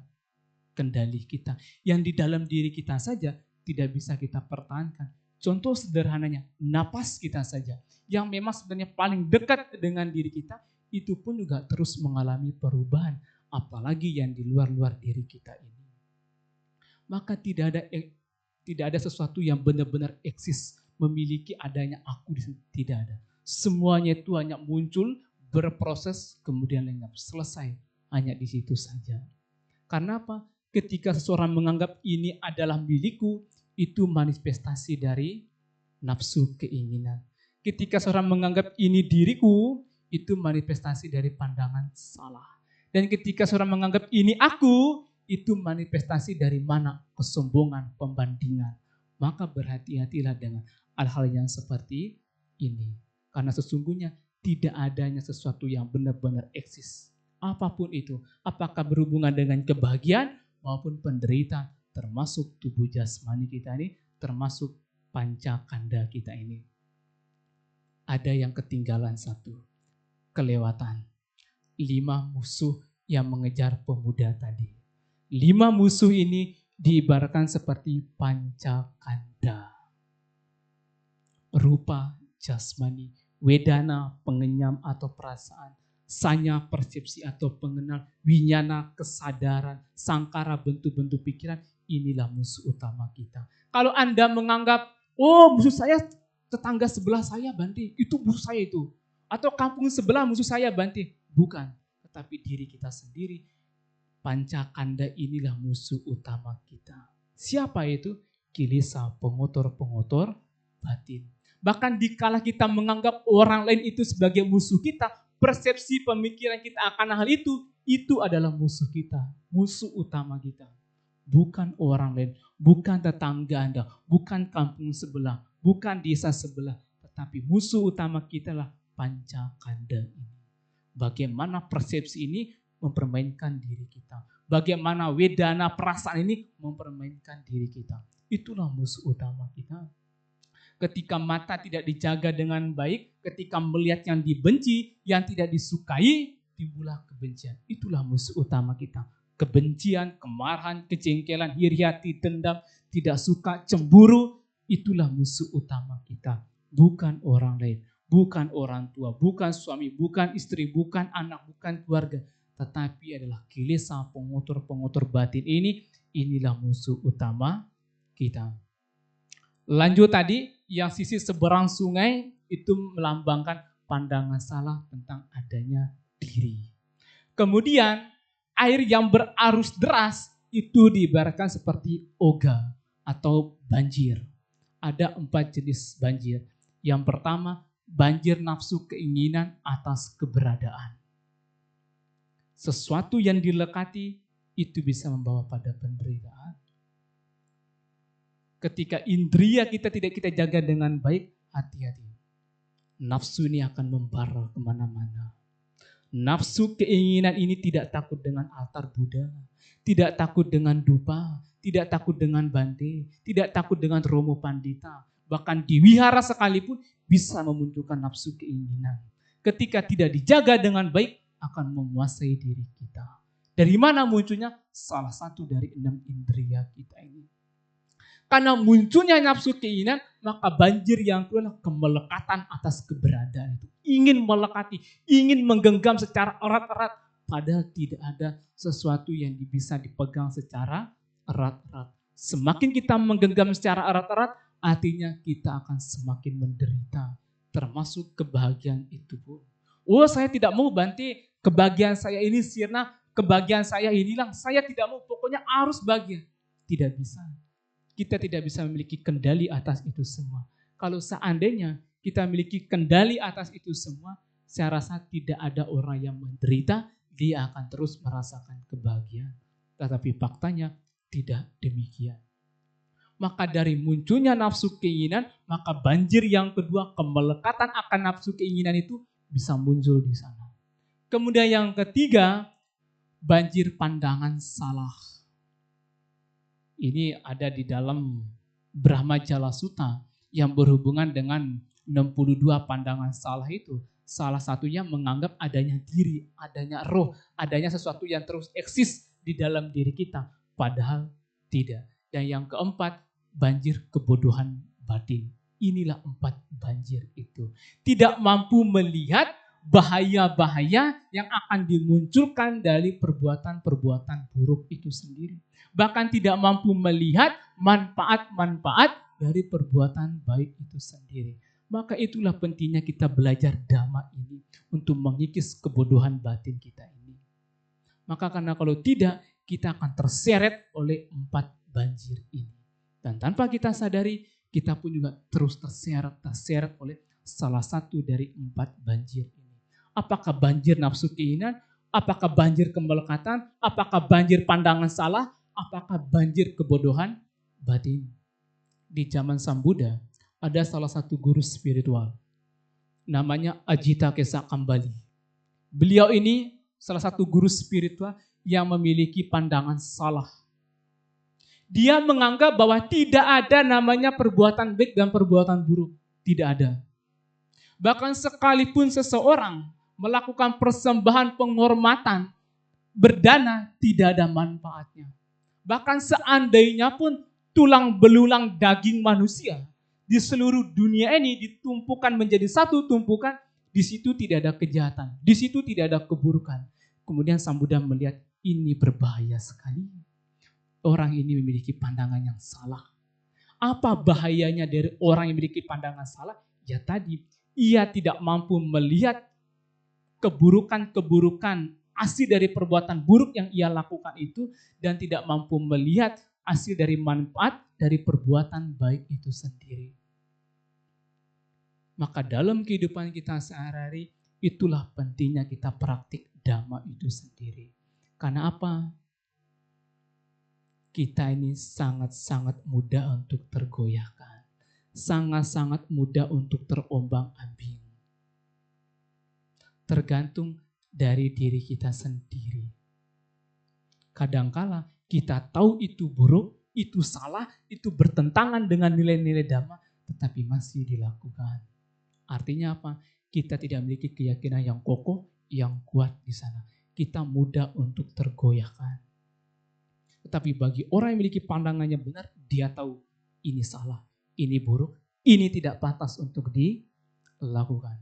kendali kita, yang di dalam diri kita saja tidak bisa kita pertahankan. Contoh sederhananya, napas kita saja, yang memang sebenarnya paling dekat dengan diri kita, itu pun juga terus mengalami perubahan, apalagi yang di luar diri kita ini. Maka tidak ada sesuatu yang benar-benar eksis, memiliki adanya aku di sini, tidak ada. Semuanya itu hanya muncul, berproses, kemudian lenyap, selesai, hanya di situ saja. Karena apa? Ketika seseorang menganggap ini adalah milikku, itu manifestasi dari nafsu keinginan. Ketika seorang menganggap ini diriku, itu manifestasi dari pandangan salah. Dan ketika seorang menganggap ini aku, itu manifestasi dari mana? Kesombongan, pembandingan. Maka berhati-hatilah dengan hal-hal yang seperti ini. Karena sesungguhnya tidak adanya sesuatu yang benar-benar eksis. Apapun itu, apakah berhubungan dengan kebahagiaan maupun penderitaan, termasuk tubuh jasmani kita ini, termasuk pancakanda kita ini. Ada yang ketinggalan satu, kelewatan. 5 musuh yang mengejar pemuda tadi. 5 musuh ini diibaratkan seperti pancakanda. Rupa, jasmani, wedana, pengenyam atau perasaan, sanya, persepsi atau pengenal, winyana, kesadaran, sangkara, bentuk-bentuk pikiran, inilah musuh utama kita. Kalau Anda menganggap, oh musuh saya tetangga sebelah saya Bante, itu musuh saya itu. Atau kampung sebelah musuh saya Bante. Bukan, tetapi diri kita sendiri. Pancakanda inilah musuh utama kita. Siapa itu? Kilesa, pengotor-pengotor batin. Bahkan dikala kita menganggap orang lain itu sebagai musuh kita, persepsi pemikiran kita akan hal itu adalah musuh kita, musuh utama kita. Bukan orang lain, bukan tetangga Anda, bukan kampung sebelah, bukan desa sebelah, tetapi musuh utama kita lah pancakanda ini. Bagaimana persepsi ini mempermainkan diri kita. Bagaimana wedana perasaan ini mempermainkan diri kita. Itulah musuh utama kita. Ketika mata tidak dijaga dengan baik, ketika melihat yang dibenci, yang tidak disukai, timbullah kebencian. Itulah musuh utama kita. Kebencian, kemarahan, kejengkelan, iri hati, dendam, tidak suka, cemburu, itulah musuh utama kita. Bukan orang lain. Bukan orang tua, bukan suami, bukan istri, bukan anak, bukan keluarga. Tetapi adalah kilesa, pengotor-pengotor batin ini. Inilah musuh utama kita. Lanjut tadi, yang sisi seberang sungai, itu melambangkan pandangan salah tentang adanya diri. Kemudian air yang berarus deras itu diibaratkan seperti oga atau banjir. Ada 4 jenis banjir. Yang pertama, banjir nafsu keinginan atas keberadaan. Sesuatu yang dilekati itu bisa membawa pada penderitaan. Ketika indria kita tidak kita jaga dengan baik, hati-hati. Nafsu ini akan membara kemana-mana. Nafsu keinginan ini tidak takut dengan altar Buddha, tidak takut dengan dupa, tidak takut dengan bante, tidak takut dengan romo pandita. Bahkan di wihara sekalipun bisa memunculkan nafsu keinginan. Ketika tidak dijaga dengan baik, akan menguasai diri kita. Dari mana munculnya? Salah satu dari 6 indria kita ini. Karena munculnya nafsu keinginan, maka banjir yang kedua adalah kemelekatan atas keberadaan itu. Ingin melekati, ingin menggenggam secara erat-erat, padahal tidak ada sesuatu yang bisa dipegang secara erat-erat. Semakin kita menggenggam secara erat-erat, artinya kita akan semakin menderita, termasuk kebahagiaan itu, Bu. Oh, saya tidak mau Bante, kebahagiaan saya ini sirna, kebahagiaan saya inilah, saya tidak mau, pokoknya harus bahagia. Tidak bisa. Kita tidak bisa memiliki kendali atas itu semua. Kalau seandainya kita memiliki kendali atas itu semua, saya rasa tidak ada orang yang menderita, dia akan terus merasakan kebahagiaan. Tetapi faktanya tidak demikian. Maka dari munculnya nafsu keinginan, maka banjir yang kedua, kemelekatan akan nafsu keinginan itu bisa muncul di sana. Kemudian yang ketiga, banjir pandangan salah. Ini ada di dalam Brahma Jala Sutta yang berhubungan dengan 62 pandangan salah itu. Salah satunya menganggap adanya diri, adanya roh, adanya sesuatu yang terus eksis di dalam diri kita. Padahal tidak. Dan yang keempat, banjir kebodohan batin. Inilah 4 banjir itu. Tidak mampu melihat bahaya-bahaya yang akan dimunculkan dari perbuatan-perbuatan buruk itu sendiri. Bahkan tidak mampu melihat manfaat-manfaat dari perbuatan baik itu sendiri. Maka itulah pentingnya kita belajar dhamma ini untuk mengikis kebodohan batin kita ini. Maka karena kalau tidak, kita akan terseret oleh 4 banjir ini. Dan tanpa kita sadari, kita pun juga terus terseret oleh salah satu dari 4 banjir ini. Apakah banjir nafsu keinginan? Apakah banjir kemelekatan? Apakah banjir pandangan salah? Apakah banjir kebodohan batin? Di zaman Sang Buddha ada salah satu guru spiritual. Namanya Ajita Kesa Kambali. Beliau ini salah satu guru spiritual yang memiliki pandangan salah. Dia menganggap bahwa tidak ada namanya perbuatan baik dan perbuatan buruk. Tidak ada. Bahkan sekalipun seseorang melakukan persembahan penghormatan, berdana, tidak ada manfaatnya. Bahkan seandainya pun tulang belulang daging manusia di seluruh dunia ini ditumpukan menjadi satu tumpukan, di situ tidak ada kejahatan, di situ tidak ada keburukan. Kemudian Sang Buddha melihat ini berbahaya sekali. Orang ini memiliki pandangan yang salah. Apa bahayanya dari orang yang memiliki pandangan salah? Ya tadi, ia tidak mampu melihat keburukan-keburukan hasil dari perbuatan buruk yang ia lakukan itu, dan tidak mampu melihat hasil dari manfaat dari perbuatan baik itu sendiri. Maka dalam kehidupan kita sehari-hari, itulah pentingnya kita praktik dhamma itu sendiri. Karena apa? Kita ini sangat-sangat mudah untuk tergoyahkan. Sangat-sangat mudah untuk terombang-ambing. Tergantung dari diri kita sendiri. Kadangkala kita tahu itu buruk, itu salah, itu bertentangan dengan nilai-nilai dhamma, tetapi masih dilakukan. Artinya apa? Kita tidak memiliki keyakinan yang kokoh, yang kuat di sana. Kita mudah untuk tergoyahkan. Tetapi bagi orang yang memiliki pandangannya benar, dia tahu ini salah, ini buruk, ini tidak pantas untuk dilakukan.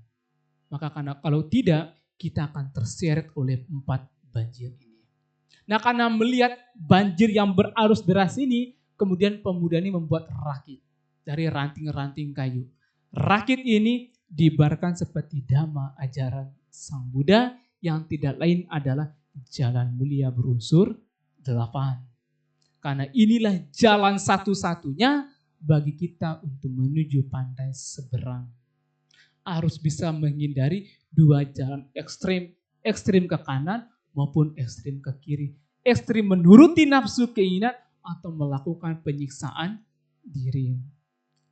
Maka karena kalau tidak, kita akan terseret oleh 4 banjir ini. Nah, karena melihat banjir yang berarus deras ini, kemudian pemuda ini membuat rakit dari ranting-ranting kayu. Rakit ini diibaratkan seperti dhamma ajaran Sang Buddha yang tidak lain adalah jalan mulia berunsur 8. Karena inilah jalan satu-satunya bagi kita untuk menuju pantai seberang. Harus bisa menghindari dua jalan ekstrim, ekstrim ke kanan maupun ekstrim ke kiri. Ekstrim menuruti nafsu keinginan atau melakukan penyiksaan diri.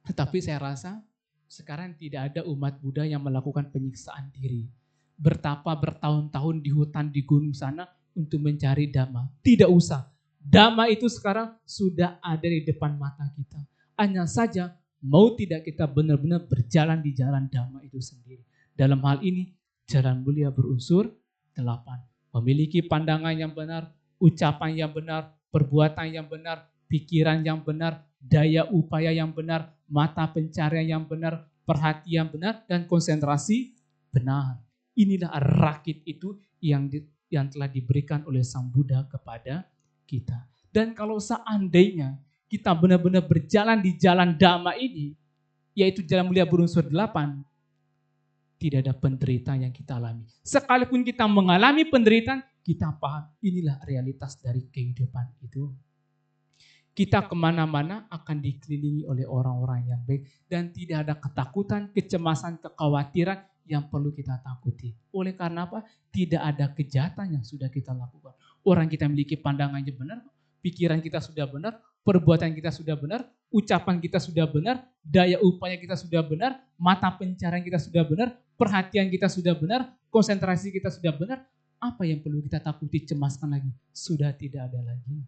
Tetapi saya rasa sekarang tidak ada umat Buddha yang melakukan penyiksaan diri. Bertapa bertahun-tahun di hutan, di gunung sana untuk mencari dhamma. Tidak usah. Dhamma itu sekarang sudah ada di depan mata kita. Hanya saja mau tidak kita benar-benar berjalan di jalan dhamma itu sendiri. Dalam hal ini jalan mulia berunsur 8. Memiliki pandangan yang benar, ucapan yang benar, perbuatan yang benar, pikiran yang benar, daya upaya yang benar, mata pencarian yang benar, perhatian benar, dan konsentrasi benar. Inilah rakit itu yang telah diberikan oleh Sang Buddha kepada kita. Dan kalau seandainya kita benar-benar berjalan di jalan dhamma ini, yaitu jalan mulia berunsur 8, tidak ada penderitaan yang kita alami. Sekalipun kita mengalami penderitaan, kita paham inilah realitas dari kehidupan itu. Kita kemana-mana akan dikelilingi oleh orang-orang yang baik dan tidak ada ketakutan, kecemasan, kekhawatiran yang perlu kita takuti. Oleh karena apa? Tidak ada kejahatan yang sudah kita lakukan. Orang kita memiliki pandangan yang benar, pikiran kita sudah benar, perbuatan kita sudah benar, ucapan kita sudah benar, daya upaya kita sudah benar, mata pencarian kita sudah benar, perhatian kita sudah benar, konsentrasi kita sudah benar. Apa yang perlu kita takuti, cemaskan lagi? Sudah tidak ada lagi.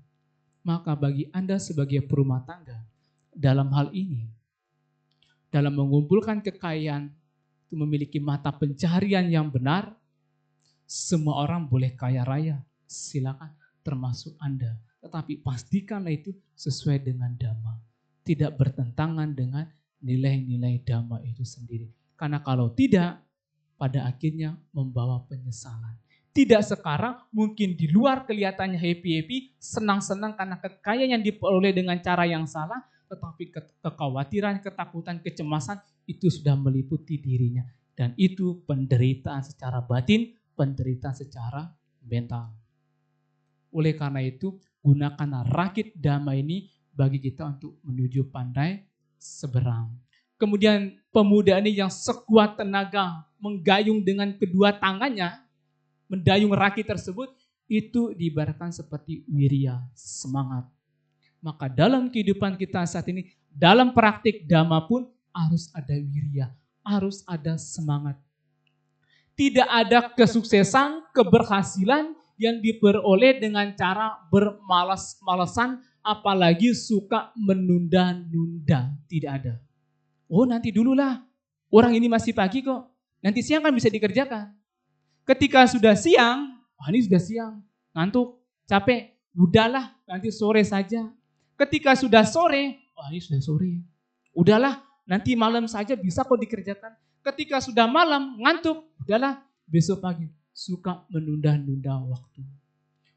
Maka bagi Anda sebagai perumah tangga, dalam hal ini, dalam mengumpulkan kekayaan, itu memiliki mata pencarian yang benar, semua orang boleh kaya raya, silakan, termasuk Anda. Tetapi pastikanlah itu sesuai dengan dhamma, tidak bertentangan dengan nilai-nilai dhamma itu sendiri. Karena kalau tidak, pada akhirnya membawa penyesalan. Tidak sekarang, mungkin di luar kelihatannya happy-happy, senang-senang karena kekayaan yang diperoleh dengan cara yang salah, tetapi kekhawatiran, ketakutan, kecemasan itu sudah meliputi dirinya. Dan itu penderitaan secara batin, penderitaan secara mental. Oleh karena itu, gunakan rakit dhamma ini bagi kita untuk menuju pandai seberang. Kemudian pemuda ini yang sekuat tenaga menggayung dengan kedua tangannya, mendayung rakit tersebut, itu diibaratkan seperti wirya, semangat. Maka dalam kehidupan kita saat ini, dalam praktik dhamma pun harus ada wirya, harus ada semangat. Tidak ada kesuksesan, keberhasilan yang diperoleh dengan cara bermalas-malasan, apalagi suka menunda-nunda. Tidak ada. Oh nanti dululah, orang ini masih pagi kok, nanti siang kan bisa dikerjakan. Ketika sudah siang, ini sudah siang, ngantuk, capek, udahlah nanti sore saja. Ketika sudah sore, ini sudah sore, udahlah nanti malam saja bisa kok dikerjakan. Ketika sudah malam, ngantuk, udahlah besok pagi. Suka menunda-nunda waktu.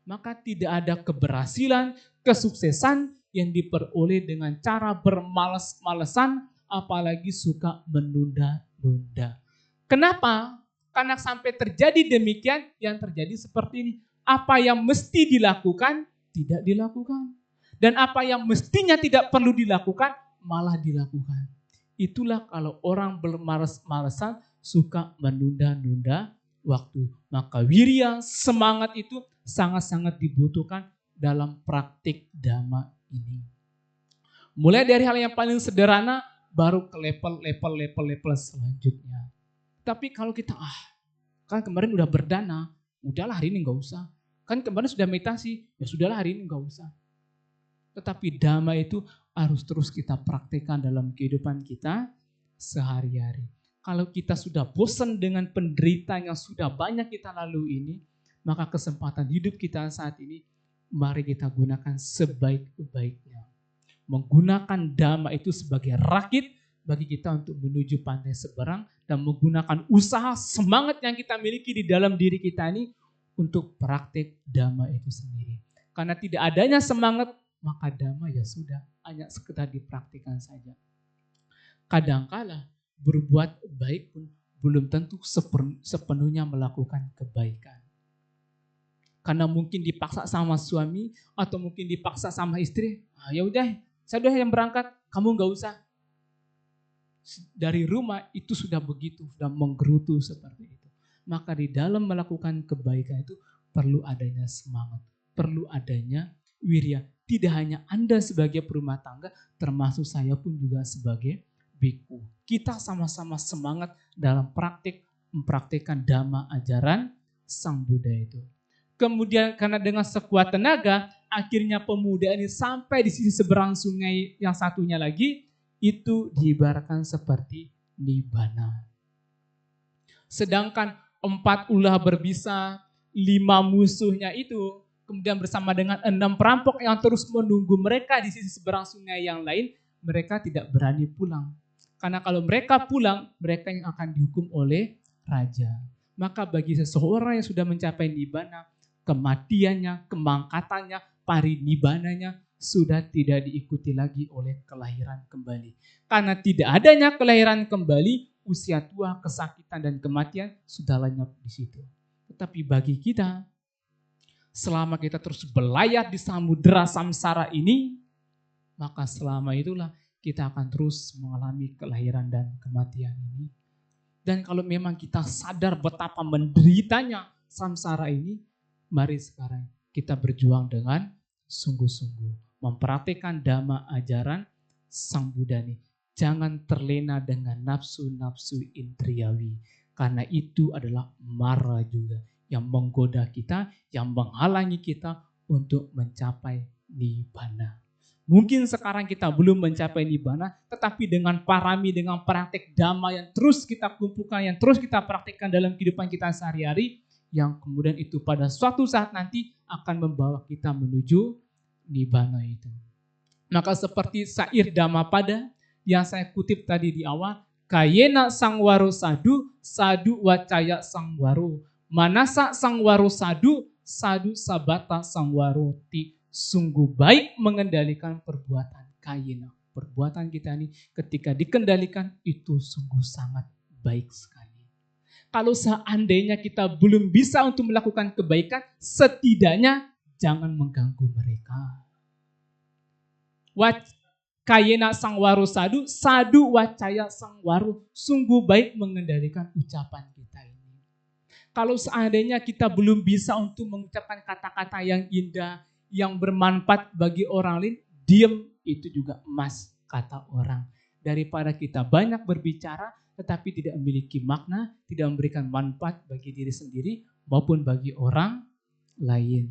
Maka tidak ada keberhasilan, kesuksesan yang diperoleh dengan cara bermalas-malasan, apalagi suka menunda-nunda. Kenapa? Karena sampai terjadi demikian, yang terjadi seperti ini. Apa yang mesti dilakukan, tidak dilakukan. Dan apa yang mestinya tidak perlu dilakukan, malah dilakukan. Itulah kalau orang bermalas-malasan, suka menunda-nunda waktu. Maka wirya, semangat itu sangat-sangat dibutuhkan dalam praktik dhamma ini. Mulai dari hal yang paling sederhana, baru ke level selanjutnya. Tapi kalau kita, kan kemarin udah berdana, udahlah hari ini enggak usah. Kan kemarin sudah meditasi, ya sudahlah hari ini enggak usah. Tetapi dhamma itu harus terus kita praktekkan dalam kehidupan kita sehari-hari. Kalau kita sudah bosan dengan penderitaan yang sudah banyak kita lalui ini, maka kesempatan hidup kita saat ini, mari kita gunakan sebaik-baiknya. Menggunakan dhamma itu sebagai rakit bagi kita untuk menuju pantai seberang dan menggunakan usaha semangat yang kita miliki di dalam diri kita ini untuk praktik dhamma itu sendiri. Karena tidak adanya semangat, maka dhamma ya sudah hanya sekedar dipraktikkan saja. Kadangkala berbuat baik pun belum tentu sepenuhnya melakukan kebaikan. Karena mungkin dipaksa sama suami atau mungkin dipaksa sama istri, ya udah, saya udah yang berangkat, kamu nggak usah. Dari rumah itu sudah begitu, sudah menggerutu seperti itu. Maka di dalam melakukan kebaikan itu perlu adanya semangat, perlu adanya wirya. Tidak hanya Anda sebagai perumah tangga, termasuk saya pun juga sebagai biku. Kita sama-sama semangat dalam mempraktikkan dhamma ajaran Sang Buddha itu. Kemudian karena dengan sekuat tenaga, akhirnya pemuda ini sampai di sisi seberang sungai yang satunya lagi, itu diibaratkan seperti nibbana. Sedangkan 4 ulah berbisa, 5 musuhnya itu, kemudian bersama dengan 6 perampok yang terus menunggu mereka di sisi seberang sungai yang lain, mereka tidak berani pulang. Karena kalau mereka pulang, mereka yang akan dihukum oleh raja. Maka bagi seseorang yang sudah mencapai nibbana, kematiannya, kemangkatannya, parinibbananya sudah tidak diikuti lagi oleh kelahiran kembali. Karena tidak adanya kelahiran kembali, usia tua, kesakitan, dan kematian sudah lenyap di situ. Tetapi bagi kita, selama kita terus berlayar di samudera samsara ini, maka selama itulah kita akan terus mengalami kelahiran dan kematian ini. Dan kalau memang kita sadar betapa menderitanya samsara ini, mari sekarang kita berjuang dengan sungguh-sungguh. Mempraktikkan dhamma ajaran Sang Buddha ini. Jangan terlena dengan nafsu-nafsu indriawi. Karena itu adalah mara juga. Yang menggoda kita, yang menghalangi kita untuk mencapai nibbana. Mungkin sekarang kita belum mencapai nibbana, tetapi dengan parami, dengan praktik dhamma yang terus kita kumpulkan, yang terus kita praktikkan dalam kehidupan kita sehari-hari, yang kemudian itu pada suatu saat nanti akan membawa kita menuju nibbana itu. Maka seperti syair Dhammapada yang saya kutip tadi di awal, kayena sangwaro sadu, sadu wacaya sangwaro, manasa sangwaro sadu, sadu sabata sangwaro ti. Sungguh baik mengendalikan perbuatan kayena. Perbuatan kita ini ketika dikendalikan itu sungguh sangat baik sekali. Kalau seandainya kita belum bisa untuk melakukan kebaikan, setidaknya jangan mengganggu mereka. Kayena sangwaru sadu, sadu wacaya sangwaru. Sungguh baik mengendalikan ucapan kita ini. Kalau seandainya kita belum bisa untuk mengucapkan kata-kata yang indah, yang bermanfaat bagi orang lain, diam itu juga emas, kata orang. Daripada kita banyak berbicara, tetapi tidak memiliki makna, tidak memberikan manfaat bagi diri sendiri maupun bagi orang lain.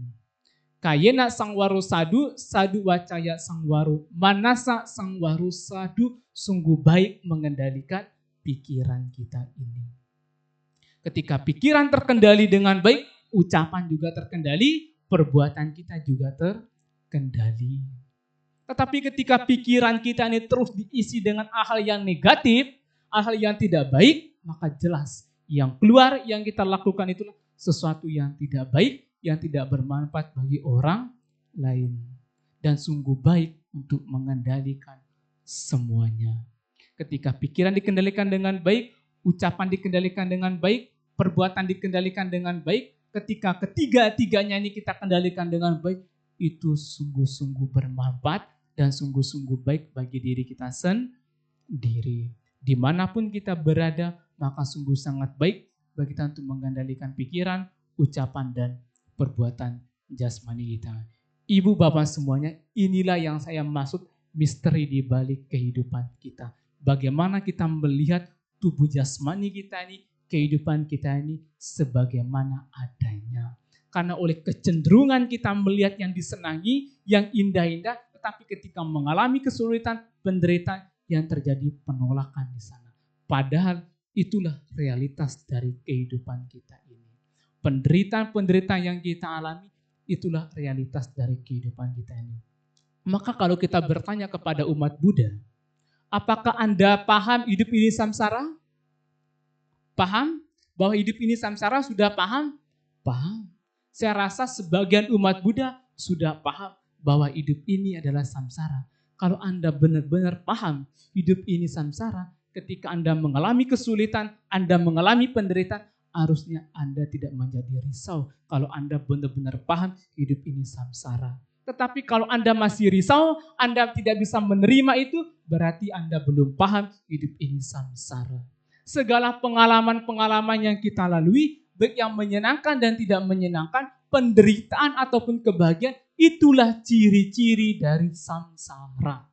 Kayena sangwaru sadu, sadu wacaya sangwaru, manasa sangwaru sadu, sungguh baik mengendalikan pikiran kita ini. Ketika pikiran terkendali dengan baik, ucapan juga terkendali, perbuatan kita juga terkendali. Tetapi ketika pikiran kita ini terus diisi dengan hal yang negatif, hal yang tidak baik, maka jelas yang keluar yang kita lakukan itulah sesuatu yang tidak baik, yang tidak bermanfaat bagi orang lain. Dan sungguh baik untuk mengendalikan semuanya. Ketika pikiran dikendalikan dengan baik, ucapan dikendalikan dengan baik, perbuatan dikendalikan dengan baik, ketika ketiga-tiganya ini kita kendalikan dengan baik, itu sungguh-sungguh bermanfaat dan sungguh-sungguh baik bagi diri kita sendiri. Dimanapun kita berada, maka sungguh sangat baik bagi kita untuk mengendalikan pikiran, ucapan, dan perbuatan jasmani kita. Ibu bapak semuanya, inilah yang saya maksud misteri di balik kehidupan kita. Bagaimana kita melihat tubuh jasmani kita ini, kehidupan kita ini sebagaimana adanya. Karena oleh kecenderungan kita melihat yang disenangi, yang indah-indah, tetapi ketika mengalami kesulitan, penderitaan, yang terjadi penolakan di sana. Padahal itulah realitas dari kehidupan kita ini. Penderitaan-penderitaan yang kita alami, itulah realitas dari kehidupan kita ini. Maka kalau kita bertanya kepada umat Buddha, apakah Anda paham hidup ini samsara? Paham? Bahwa hidup ini samsara sudah paham? Paham. Saya rasa sebagian umat Buddha sudah paham bahwa hidup ini adalah samsara. Kalau Anda benar-benar paham hidup ini samsara, ketika Anda mengalami kesulitan, Anda mengalami penderitaan, harusnya Anda tidak menjadi risau kalau Anda benar-benar paham hidup ini samsara. Tetapi kalau Anda masih risau, Anda tidak bisa menerima itu, berarti Anda belum paham hidup ini samsara. Segala pengalaman-pengalaman yang kita lalui, baik yang menyenangkan dan tidak menyenangkan, penderitaan ataupun kebahagiaan, itulah ciri-ciri dari samsara.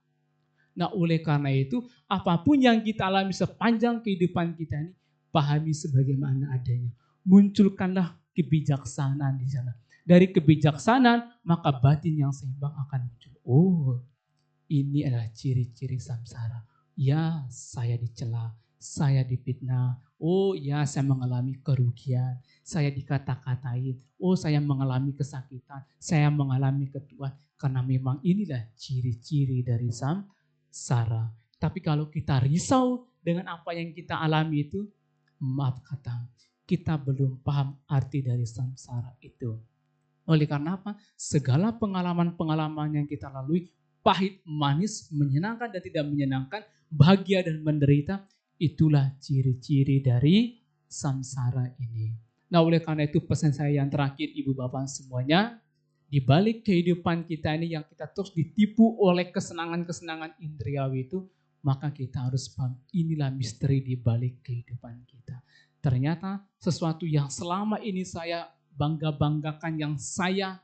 Nah, oleh karena itu, apapun yang kita alami sepanjang kehidupan kita ini, pahami sebagaimana adanya. Munculkanlah kebijaksanaan di sana. Dari kebijaksanaan, maka batin yang seimbang akan muncul. Oh, ini adalah ciri-ciri samsara. Ya, saya dicela, saya difitnah. Oh ya, saya mengalami kerugian, saya dikata-katain. Oh, saya mengalami kesakitan, saya mengalami ketuaan. Karena memang inilah ciri-ciri dari samsara. Tapi kalau kita risau dengan apa yang kita alami itu, maaf kata, kita belum paham arti dari samsara itu. Oleh karena apa? Segala pengalaman-pengalaman yang kita lalui, pahit, manis, menyenangkan dan tidak menyenangkan, bahagia dan menderita, itulah ciri-ciri dari samsara ini. Nah, oleh karena itu pesan saya yang terakhir, Ibu Bapak semuanya, di balik kehidupan kita ini yang kita terus ditipu oleh kesenangan-kesenangan indriawi itu, maka kita harus paham inilah misteri di balik kehidupan kita. Ternyata sesuatu yang selama ini saya bangga-banggakan, yang saya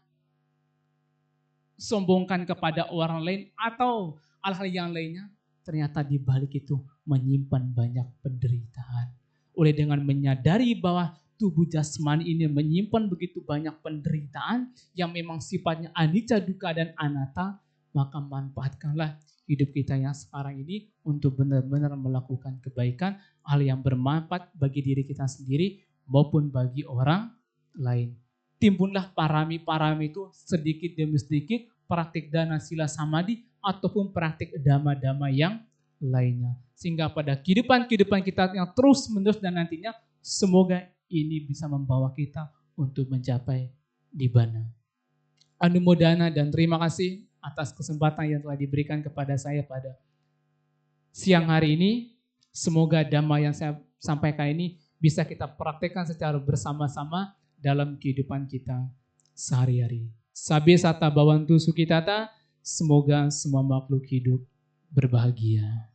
sombongkan kepada orang lain atau hal-hal yang lainnya, ternyata di balik itu menyimpan banyak penderitaan. Oleh dengan menyadari bahwa tubuh jasmani ini menyimpan begitu banyak penderitaan yang memang sifatnya anicca, dukkha, dan anatta, maka manfaatkanlah hidup kita yang sekarang ini untuk benar-benar melakukan kebaikan, hal yang bermanfaat bagi diri kita sendiri maupun bagi orang lain. Timbunlah parami-parami itu sedikit demi sedikit, praktik dana sila samadhi ataupun praktik dhamma-dhamma yang lainnya. Sehingga pada kehidupan kita yang terus menerus dan nantinya, semoga ini bisa membawa kita untuk mencapai nibbana. Anumodana dan terima kasih atas kesempatan yang telah diberikan kepada saya pada siang hari ini. Semoga dhamma yang saya sampaikan ini bisa kita praktekkan secara bersama-sama dalam kehidupan kita sehari-hari. Sabe sata bhavantu sukhitata, semoga semua makhluk hidup berbahagia.